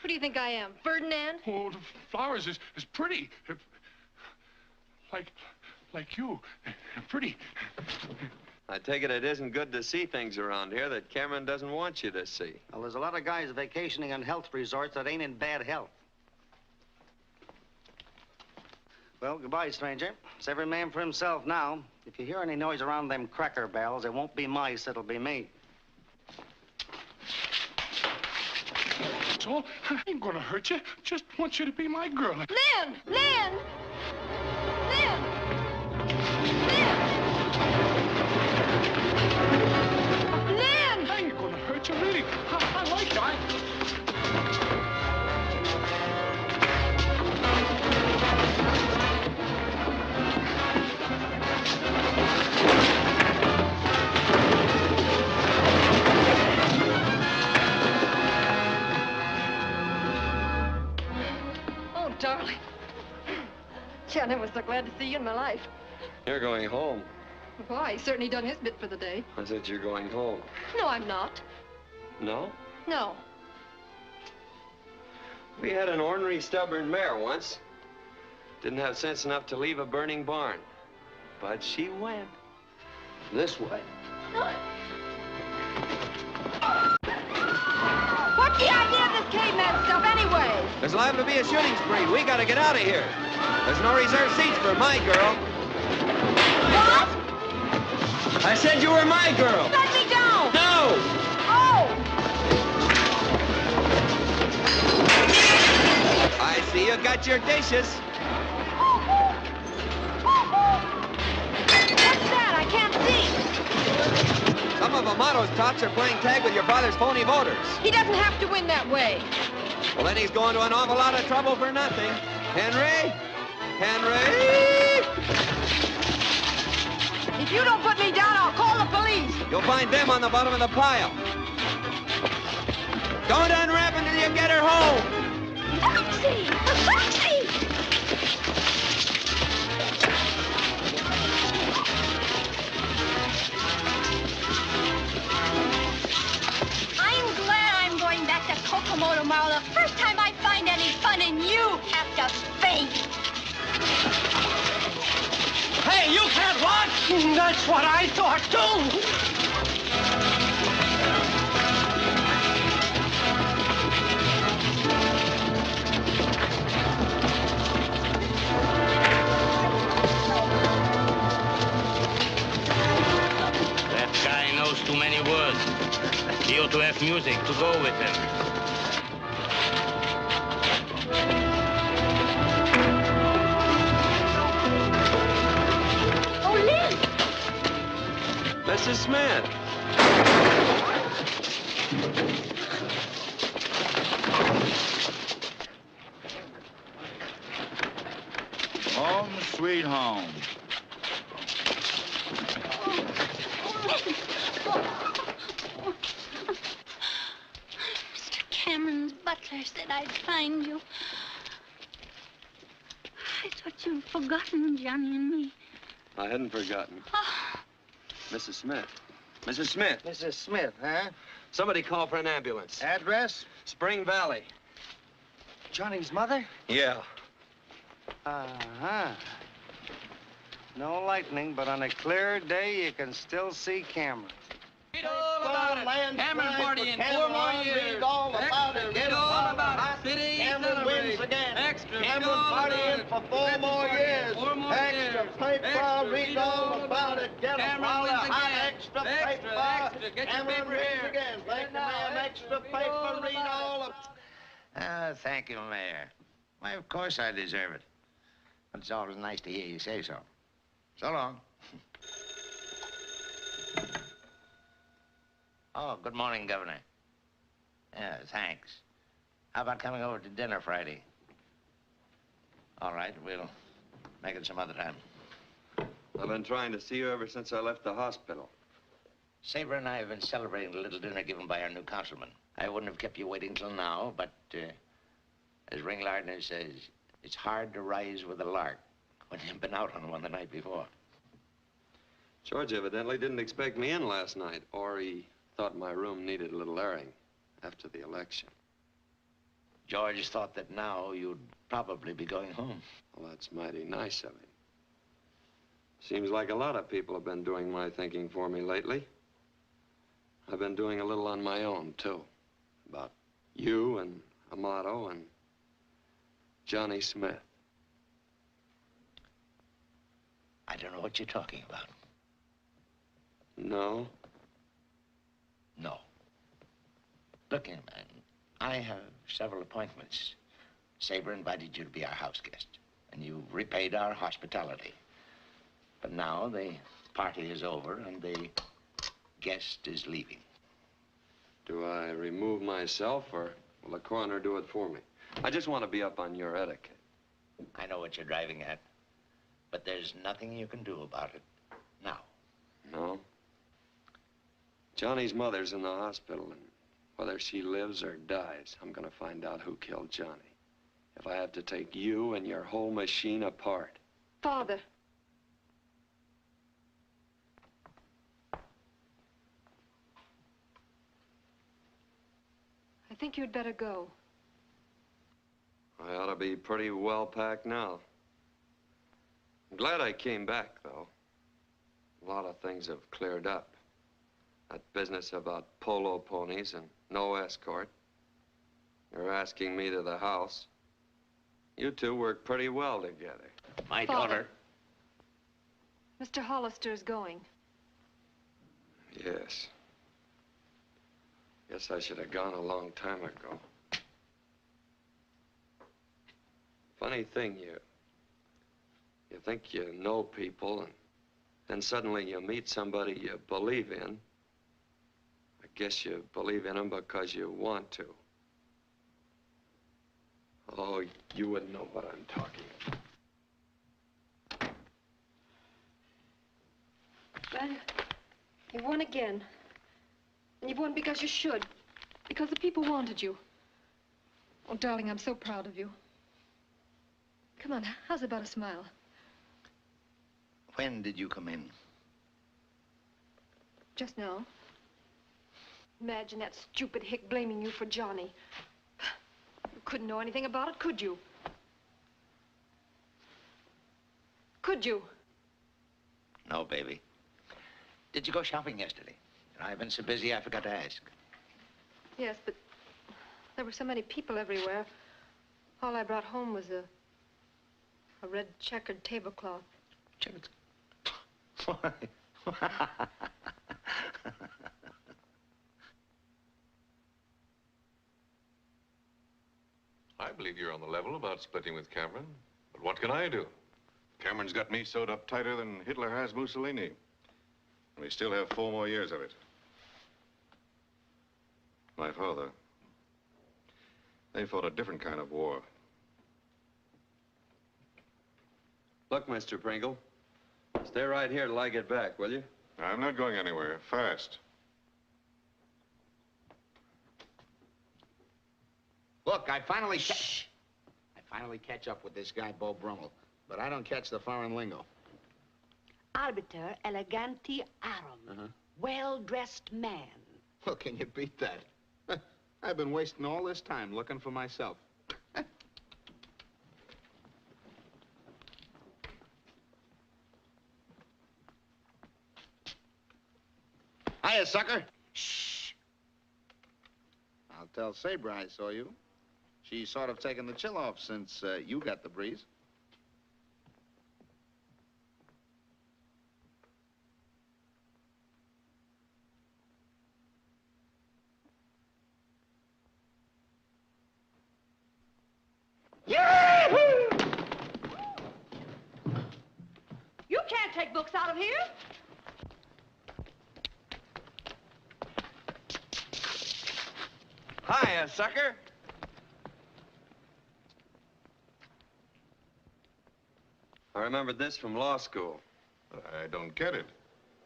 Speaker 14: Who do you think I am, Ferdinand?
Speaker 2: Oh, the flowers is pretty. Like you. Pretty.
Speaker 11: I take it isn't good to see things around here that Cameron doesn't want you to see.
Speaker 6: Well, there's a lot of guys vacationing in health resorts that ain't in bad health. Well, goodbye, stranger. It's every man for himself now. If you hear any noise around them cracker barrels, it won't be mice, it'll be me.
Speaker 2: That's all. I ain't gonna hurt you. Just want you to be my girl.
Speaker 14: Lynn! Lynn! Lynn! Lynn!
Speaker 2: I ain't gonna hurt you, really. I like you.
Speaker 14: Oh, darling. Gee, I never was so glad to see you in my life.
Speaker 11: You're going home.
Speaker 14: Why? He's certainly done his bit for the day.
Speaker 11: I said you're going home.
Speaker 14: No, I'm not.
Speaker 11: No?
Speaker 14: No.
Speaker 11: We had an ornery, stubborn mare once. Didn't have sense enough to leave a burning barn. But she went. This way.
Speaker 14: What's the idea of this caveman stuff anyway?
Speaker 1: There's liable to be a shooting spree. We gotta get out of here. There's no reserved seats for my girl.
Speaker 14: What?
Speaker 1: I said you were my girl.
Speaker 14: Let me down.
Speaker 1: No!
Speaker 14: Oh!
Speaker 1: I see you got your dishes.
Speaker 14: What's that? I can't see.
Speaker 1: Some of Amato's tots are playing tag with your father's phony voters.
Speaker 14: He doesn't have to win that way.
Speaker 1: Well, then he's going to an awful lot of trouble for nothing. Henry? Henry?
Speaker 14: If you don't put me down, I'll call the police.
Speaker 1: You'll find them on the bottom of the pile. Don't unwrap until you get her home.
Speaker 14: Taxi! A taxi!
Speaker 18: I'm glad I'm going back to Kokomo tomorrow. The first time I find any fun in you have to faint.
Speaker 21: Hey, you can't watch! That's what I thought, too!
Speaker 9: That guy knows too many words. He ought to have music to go with him.
Speaker 11: Mrs. Smith.
Speaker 12: Home, sweet home.
Speaker 18: Mr. Cameron's butler said I'd find you. I thought you'd forgotten Johnny and me.
Speaker 11: I hadn't forgotten.
Speaker 18: Oh.
Speaker 11: Mrs. Smith. Mrs. Smith.
Speaker 6: Mrs. Smith, huh?
Speaker 11: Somebody call for an ambulance.
Speaker 6: Address?
Speaker 11: Spring Valley.
Speaker 6: Johnny's mother?
Speaker 11: Yeah.
Speaker 6: Uh-huh. No lightning, but on a clear day, you can still see Cameron.
Speaker 1: Read all about it. Cameron party in 4 more years. Read all about it. Read all about it. City
Speaker 21: Cameron wins again.
Speaker 1: Extra.
Speaker 21: Cameron partying for 4 more years.
Speaker 1: 4 more
Speaker 21: Extra
Speaker 1: years.
Speaker 21: paper.
Speaker 1: Extra.
Speaker 21: Read all about it. Get
Speaker 1: Cameron wins again.
Speaker 21: Extra
Speaker 1: Extra,
Speaker 21: paper.
Speaker 1: extra. Get your
Speaker 21: Cameron
Speaker 1: paper
Speaker 21: wins
Speaker 1: here.
Speaker 21: again. Thank you, ma'am. Extra paper. Read all of
Speaker 10: Thank you, Mayor. Why, of course I deserve it. But it's always nice to hear you say so. So long. Oh, good morning, Governor. Yeah, thanks. How about coming over to dinner Friday? All right, we'll make it some other time.
Speaker 11: I've been trying to see you ever since I left the hospital.
Speaker 10: Saber and I have been celebrating the little dinner given by our new councilman. I wouldn't have kept you waiting till now, but as Ring Lardner says, it's hard to rise with a lark when you've been out on one the night before.
Speaker 11: George evidently didn't expect me in last night, or he thought my room needed a little airing after the election.
Speaker 10: George thought that now you'd probably be going home.
Speaker 11: Well, that's mighty nice of him. Seems like a lot of people have been doing my thinking for me lately. I've been doing a little on my own, too. About you and Amato and Johnny Smith.
Speaker 10: I don't know what you're talking about.
Speaker 11: No?
Speaker 10: No. Look here, man. I have several appointments. Saber invited you to be our house guest, and you've repaid our hospitality. But now the party is over, and the guest is leaving.
Speaker 11: Do I remove myself, or will the coroner do it for me? I just want to be up on your etiquette.
Speaker 10: I know what you're driving at, but there's nothing you can do about it now.
Speaker 11: No? Johnny's mother's in the hospital, and whether she lives or dies, I'm going to find out who killed Johnny. If I have to take you and your whole machine apart.
Speaker 14: Father. I think you'd better go.
Speaker 11: I ought to be pretty well packed now. I'm glad I came back, though. A lot of things have cleared up. That business about polo ponies and no escort. You're asking me to the house. You two work pretty well together.
Speaker 10: My
Speaker 14: Father. Mr. Hollister is going.
Speaker 11: Yes. Guess I should have gone a long time ago. Funny thing, you think you know people, and then suddenly you meet somebody you believe in. I guess you believe in them because you want to. Oh, you wouldn't know what I'm talking about.
Speaker 14: Well, you won again. And you've won because you should. Because the people wanted you. Oh, darling, I'm so proud of you. Come on, how's about a smile?
Speaker 10: When did you come in?
Speaker 14: Just now. Imagine that stupid hick blaming you for Johnny. You couldn't know anything about it, could you? Could you?
Speaker 10: No, baby. Did you go shopping yesterday? I've been so busy I forgot to ask.
Speaker 14: Yes, but there were so many people everywhere. All I brought home was a red checkered tablecloth.
Speaker 10: Checkered?
Speaker 13: I believe you're on the level about splitting with Cameron. But what can I do?
Speaker 17: Cameron's got me sewed up tighter than Hitler has Mussolini. And we still have 4 more years of it. My father, they fought a different kind of war.
Speaker 11: Look, Mr. Pringle, stay right here till I get back, will you?
Speaker 17: I'm not going anywhere. Fast.
Speaker 8: Look, I finally catch up with this guy, Bo Brummel. But I don't catch the foreign lingo.
Speaker 23: Arbiter eleganti arum. Well-dressed man.
Speaker 8: Well, can you beat that? I've been wasting all this time looking for myself. Hiya, sucker. Shh. I'll tell Sabre I saw you. She's sort of taken the chill off since you got the breeze.
Speaker 3: You can't take books out of here.
Speaker 11: Hiya, sucker. I remembered this from law school.
Speaker 17: I don't get it.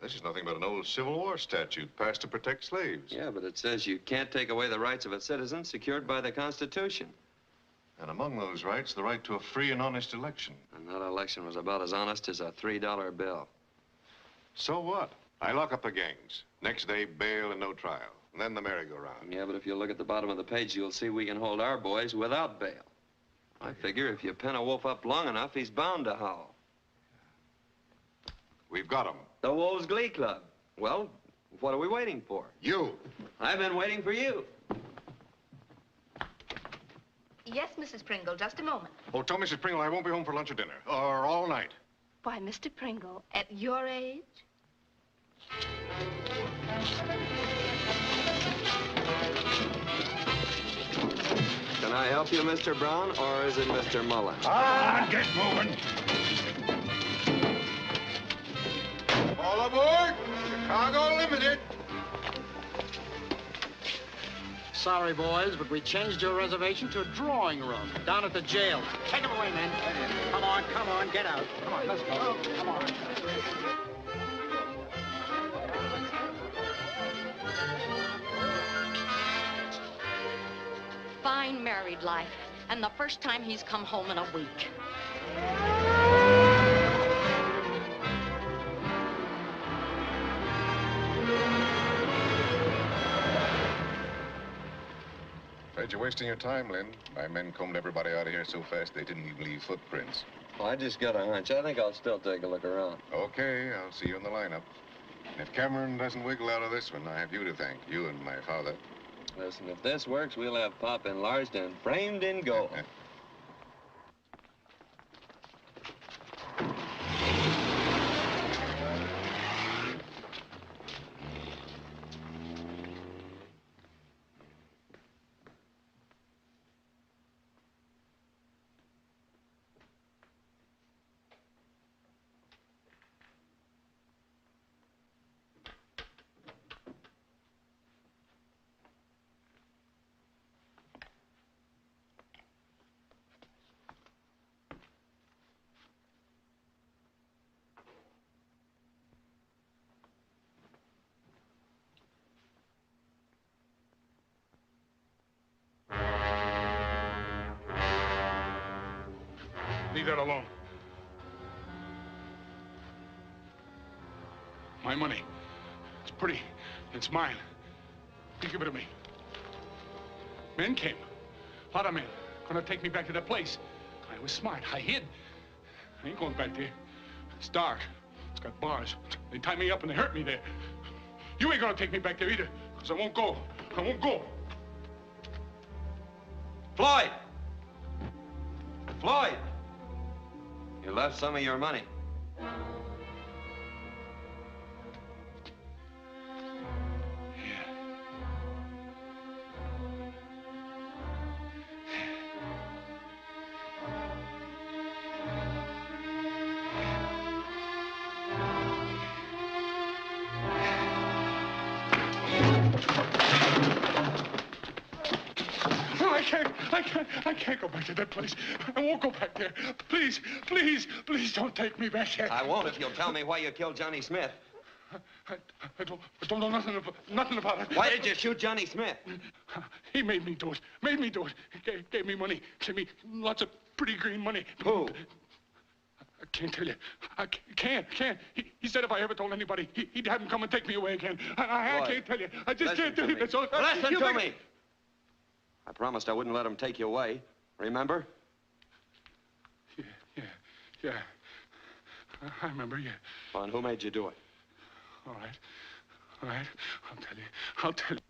Speaker 17: This is nothing but an old Civil War statute passed to protect slaves.
Speaker 11: Yeah, but it says you can't take away the rights of a citizen secured by the Constitution.
Speaker 17: And among those rights, the right to a free and honest election.
Speaker 11: And that election was about as honest as a $3 bill.
Speaker 17: So what? I lock up the gangs. Next day, bail and no trial. And then the merry-go-round.
Speaker 11: Yeah, but if you look at the bottom of the page, you'll see we can hold our boys without bail. I figure if you pin a wolf up long enough, he's bound to howl.
Speaker 17: We've got him.
Speaker 11: The Wolves Glee Club. Well, what are we waiting for?
Speaker 17: You.
Speaker 11: I've been waiting for you.
Speaker 14: Yes, Mrs. Pringle, just a moment.
Speaker 17: Oh, tell Mrs. Pringle I won't be home for lunch or dinner. Or all night.
Speaker 14: Why, Mr. Pringle, at your age?
Speaker 11: Can I help you, Mr. Brown, or is it Mr. Mullen?
Speaker 2: Get moving.
Speaker 17: All aboard! Chicago Limited.
Speaker 6: Sorry, boys, but we changed your reservation to a drawing room down at the jail. Take him away, men. Come on, get out. Come on, let's go. Come on.
Speaker 16: Fine married life, and the first time he's come home in a week.
Speaker 17: Afraid you're wasting your time, Lynn. My men combed everybody out of here so fast they didn't even leave footprints.
Speaker 11: Well, I just got a hunch. I think I'll still take a look around.
Speaker 17: Okay, I'll see you in the lineup. And if Cameron doesn't wiggle out of this one, I have you to thank, you and my father.
Speaker 11: Listen, if this works, we'll have Pop enlarged and framed in gold.
Speaker 2: Leave that alone. My money. It's pretty. It's mine. You give it to me. Men came. A lot of men. Gonna take me back to that place. I was smart. I hid. I ain't going back there. It's dark. It's got bars. They tie me up and they hurt me there. You ain't gonna take me back there either, because I won't go. I won't go.
Speaker 11: Floyd! Floyd! You left some of your money.
Speaker 2: I can't go back to that place. I won't go back there. Please, please, please don't take me back there.
Speaker 11: I won't if you'll tell me why you killed Johnny Smith.
Speaker 2: I don't know nothing about it.
Speaker 11: Why did you shoot Johnny Smith?
Speaker 2: He made me do it. Made me do it. He gave me money. Gave me lots of pretty green money.
Speaker 11: Who?
Speaker 2: I can't tell you. I can't. He said if I ever told anybody, he'd have him come and take me away again. I can't tell you. I just can't tell you. That's all.
Speaker 11: Listen to me. I promised I wouldn't let him take you away. Remember?
Speaker 2: Yeah. I remember, yeah.
Speaker 11: Well, and who made you do it?
Speaker 2: All right. I'll tell you.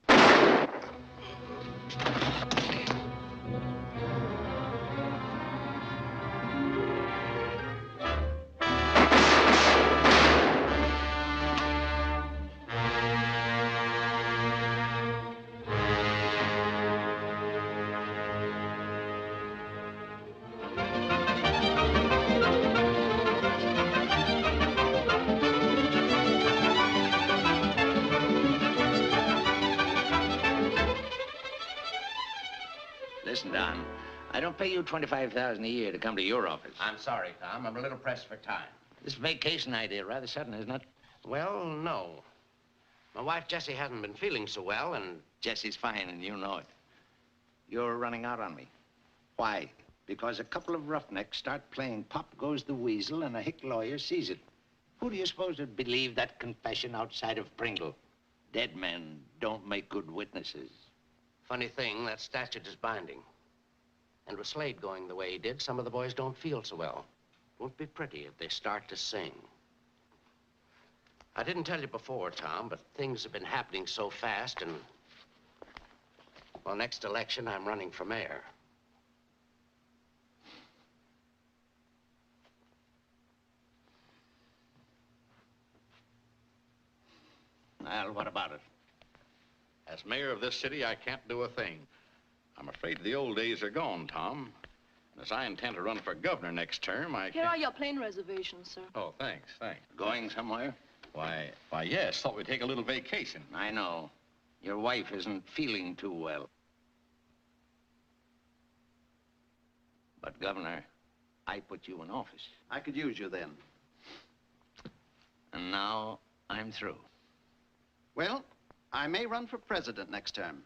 Speaker 10: Listen, Don, I don't pay you $25,000 a year to come to your office.
Speaker 7: I'm sorry, Tom. I'm a little pressed for time.
Speaker 10: This vacation idea, rather sudden, isn't it?
Speaker 7: Well, no. My wife, Jessie, hasn't been feeling so well, and...
Speaker 10: Jessie's fine, and you know it. You're running out on me. Why? Because a couple of roughnecks start playing Pop Goes the Weasel, and a hick lawyer sees it. Who do you suppose would believe that confession outside of Pringle? Dead men don't make good witnesses.
Speaker 7: Funny thing, that statute is binding. And with Slade going the way he did, some of the boys don't feel so well. Won't be pretty if they start to sing. I didn't tell you before, Tom, but things have been happening so fast, and... well, next election, I'm running for mayor.
Speaker 10: Well, what about it?
Speaker 15: As mayor of this city, I can't do a thing. I'm afraid the old days are gone, Tom. And as I intend to run for governor next term, I
Speaker 19: Here
Speaker 15: can't...
Speaker 19: are your plane reservations, sir.
Speaker 15: Oh, thanks.
Speaker 10: Going somewhere?
Speaker 15: Why, yes. Thought we'd take a little vacation.
Speaker 10: I know. Your wife isn't feeling too well. But, Governor, I put you in office.
Speaker 20: I could use you then.
Speaker 10: And now I'm through.
Speaker 20: Well, I may run for president next term.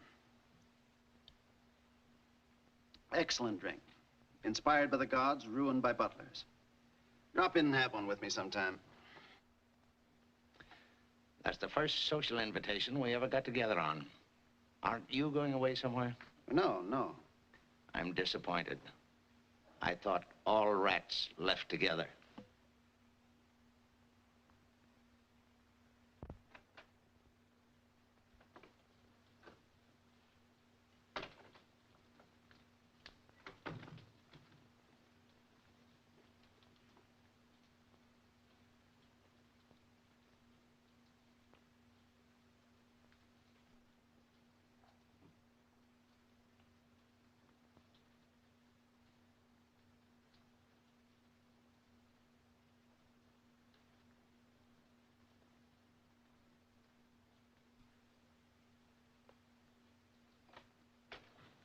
Speaker 20: Excellent drink. Inspired by the gods, ruined by butlers. Drop in and have one with me sometime.
Speaker 10: That's the first social invitation we ever got together on. Aren't you going away somewhere?
Speaker 20: No.
Speaker 10: I'm disappointed. I thought all rats left together.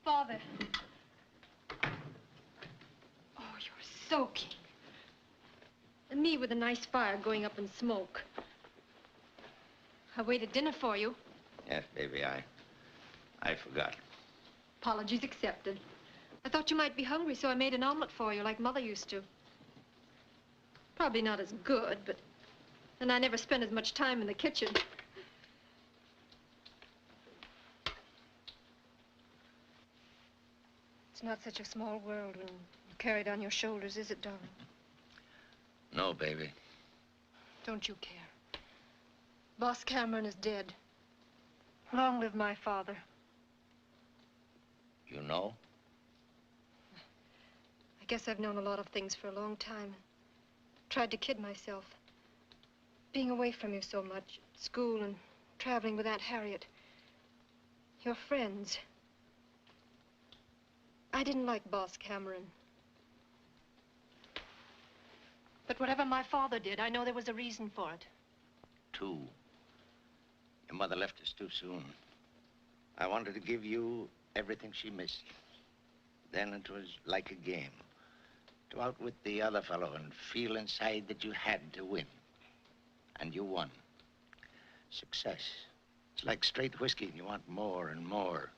Speaker 14: Father. Oh, you're soaking. And me with a nice fire going up in smoke. I waited dinner for you.
Speaker 10: Yes, baby, I forgot.
Speaker 14: Apologies accepted. I thought you might be hungry, so I made an omelet for you like Mother used to. Probably not as good, but... and I never spent as much time in the kitchen. It's not such a small world when you carry it on your shoulders, is it, darling?
Speaker 10: No, baby.
Speaker 14: Don't you care. Boss Cameron is dead. Long live my father.
Speaker 10: You know?
Speaker 14: I guess I've known a lot of things for a long time. Tried to kid myself. Being away from you so much, at school and traveling with Aunt Harriet. Your friends. I didn't like Boss Cameron. But whatever my father did, I know there was a reason for it.
Speaker 10: Two. Your mother left us too soon. I wanted to give you everything she missed. Then it was like a game. To outwit the other fellow and feel inside that you had to win. And you won. Success. It's like straight whiskey, and you want more and more.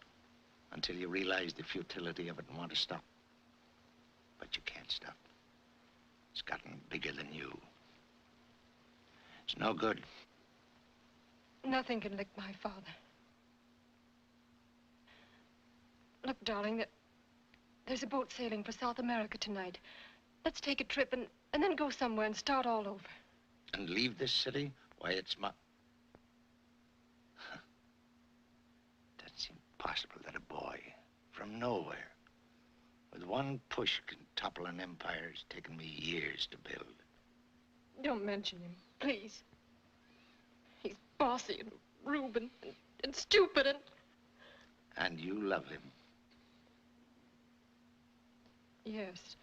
Speaker 10: Until you realize the futility of it and want to stop. But you can't stop. It's gotten bigger than you. It's no good.
Speaker 14: Nothing can lick my father. Look, darling, there's a boat sailing for South America tonight. Let's take a trip and then go somewhere and start all over.
Speaker 10: And leave this city? Why, it's my... That's impossible that a boy from nowhere with one push can topple an empire it's taken me years to build.
Speaker 14: Don't mention him, please. He's bossy and rude and stupid and...
Speaker 10: And you love him.
Speaker 14: Yes.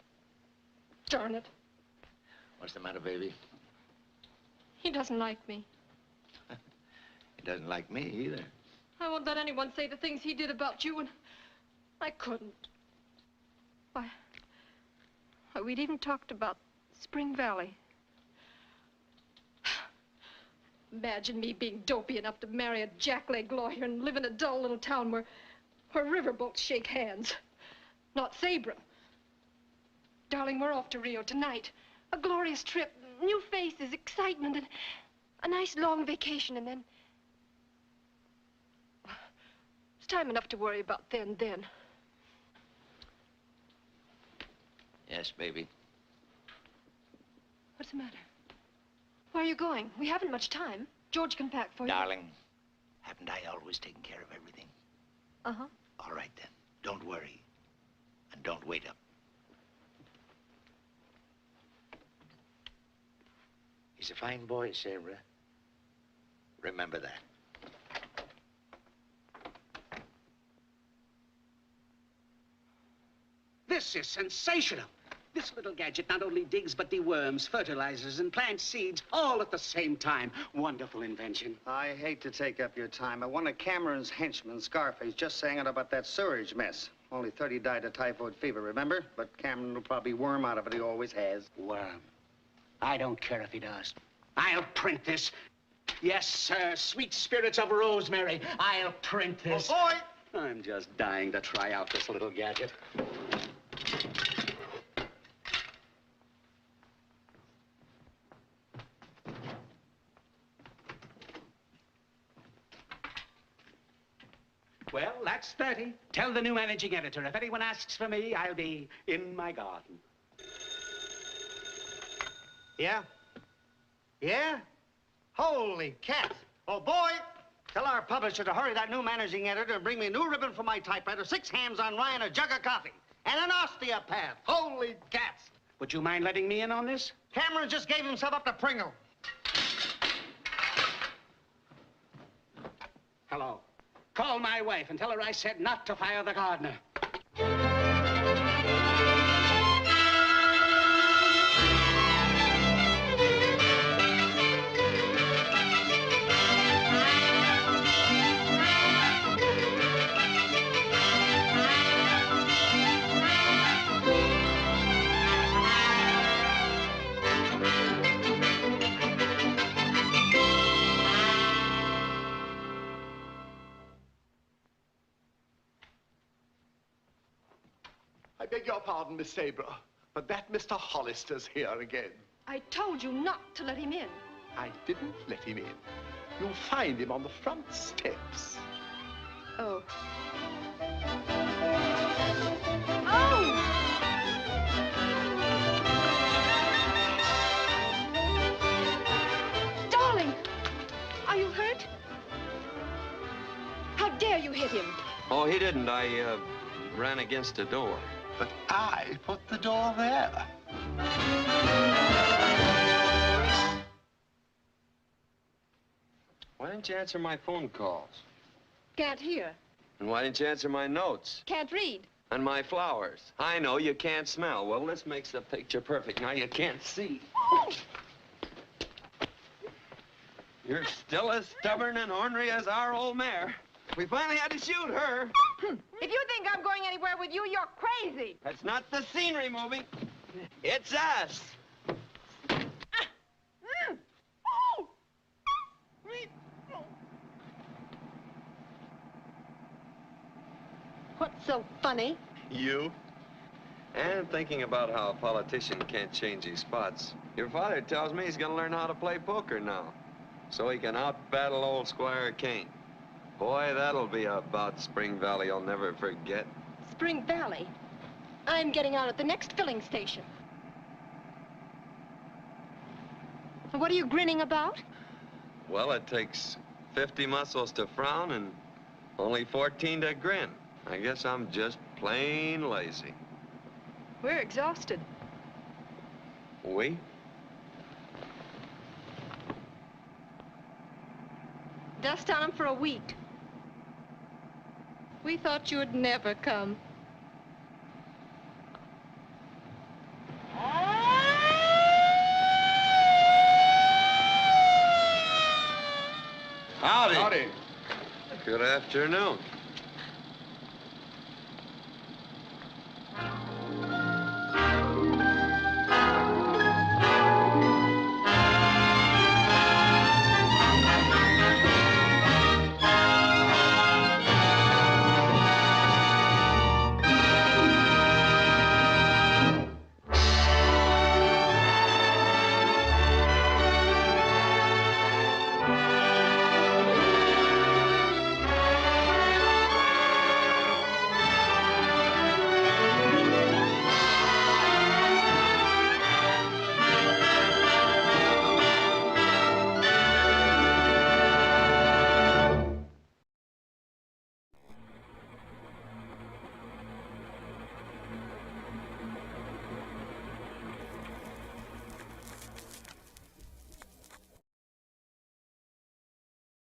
Speaker 14: Darn it.
Speaker 10: What's the matter, baby?
Speaker 14: He doesn't like me.
Speaker 10: He doesn't like me either.
Speaker 14: I won't let anyone say the things he did about you, and I couldn't. Why, we'd even talked about Spring Valley. Imagine me being dopey enough to marry a jackleg lawyer and live in a dull little town where riverboats shake hands. Not Sabra. Darling, we're off to Rio tonight. A glorious trip, new faces, excitement, and a nice long vacation, and then... It's time enough to worry about then.
Speaker 10: Yes, baby.
Speaker 14: What's the matter? Where are you going? We haven't much time. George can pack for you.
Speaker 10: Darling, haven't I always taken care of everything?
Speaker 14: Uh-huh.
Speaker 10: All right, then. Don't worry. And don't wait up. He's a fine boy, Sabra. Remember that.
Speaker 4: This is sensational. This little gadget not only digs, but deworms, fertilizes, and plants seeds all at the same time. Wonderful invention.
Speaker 6: I hate to take up your time, but one of Cameron's henchmen, Scarface, just sang out about that sewerage mess. Only 30 died of typhoid fever, remember? But Cameron will probably worm out of it. He always has.
Speaker 4: Worm. I don't care if he does. I'll print this. Yes, sir. Sweet spirits of rosemary. I'll print this.
Speaker 6: Oh, boy!
Speaker 4: I'm just dying to try out this little gadget. Well, that's 30. Tell the new managing editor, if anyone asks for me, I'll be in my garden.
Speaker 6: Yeah? Yeah? Holy cats. Oh, boy! Tell our publisher to hurry that new managing editor and bring me a new ribbon for my typewriter, 6 hams on rye, and a jug of coffee. And an osteopath. Holy cats.
Speaker 4: Would you mind letting me in on this?
Speaker 6: Cameron just gave himself up to Pringle.
Speaker 4: Hello. Call my wife and tell her I said not to fire the gardener.
Speaker 5: I beg your pardon, Miss Sabra, but that Mr. Hollister's here again.
Speaker 14: I told you not to let him in.
Speaker 5: I didn't let him in. You'll find him on the front steps.
Speaker 14: Oh. Oh! Darling, are you hurt? How dare you hit him?
Speaker 11: Oh, he didn't. I ran against the door.
Speaker 5: But I put the door there.
Speaker 11: Why didn't you answer my phone calls?
Speaker 14: Can't hear.
Speaker 11: And why didn't you answer my notes?
Speaker 14: Can't read.
Speaker 11: And my flowers? I know you can't smell. Well, this makes the picture perfect. Now you can't see. You're still as stubborn and ornery as our old mare. We finally had to shoot her.
Speaker 14: If you think I'm going anywhere with you, you're crazy.
Speaker 11: That's not the scenery movie. It's us.
Speaker 14: What's so funny?
Speaker 11: You? And thinking about how a politician can't change his spots. Your father tells me he's gonna learn how to play poker now, so he can out-battle old Squire Kane. Boy, that'll be a bout Spring Valley I'll never forget.
Speaker 14: Spring Valley? I'm getting out at the next filling station. And what are you grinning about?
Speaker 11: Well, it takes 50 muscles to frown and only 14 to grin. I guess I'm just plain lazy.
Speaker 14: We're exhausted.
Speaker 11: We?
Speaker 14: Dust on them for a week. We thought you'd never come.
Speaker 11: Howdy.
Speaker 5: Howdy.
Speaker 11: Good afternoon.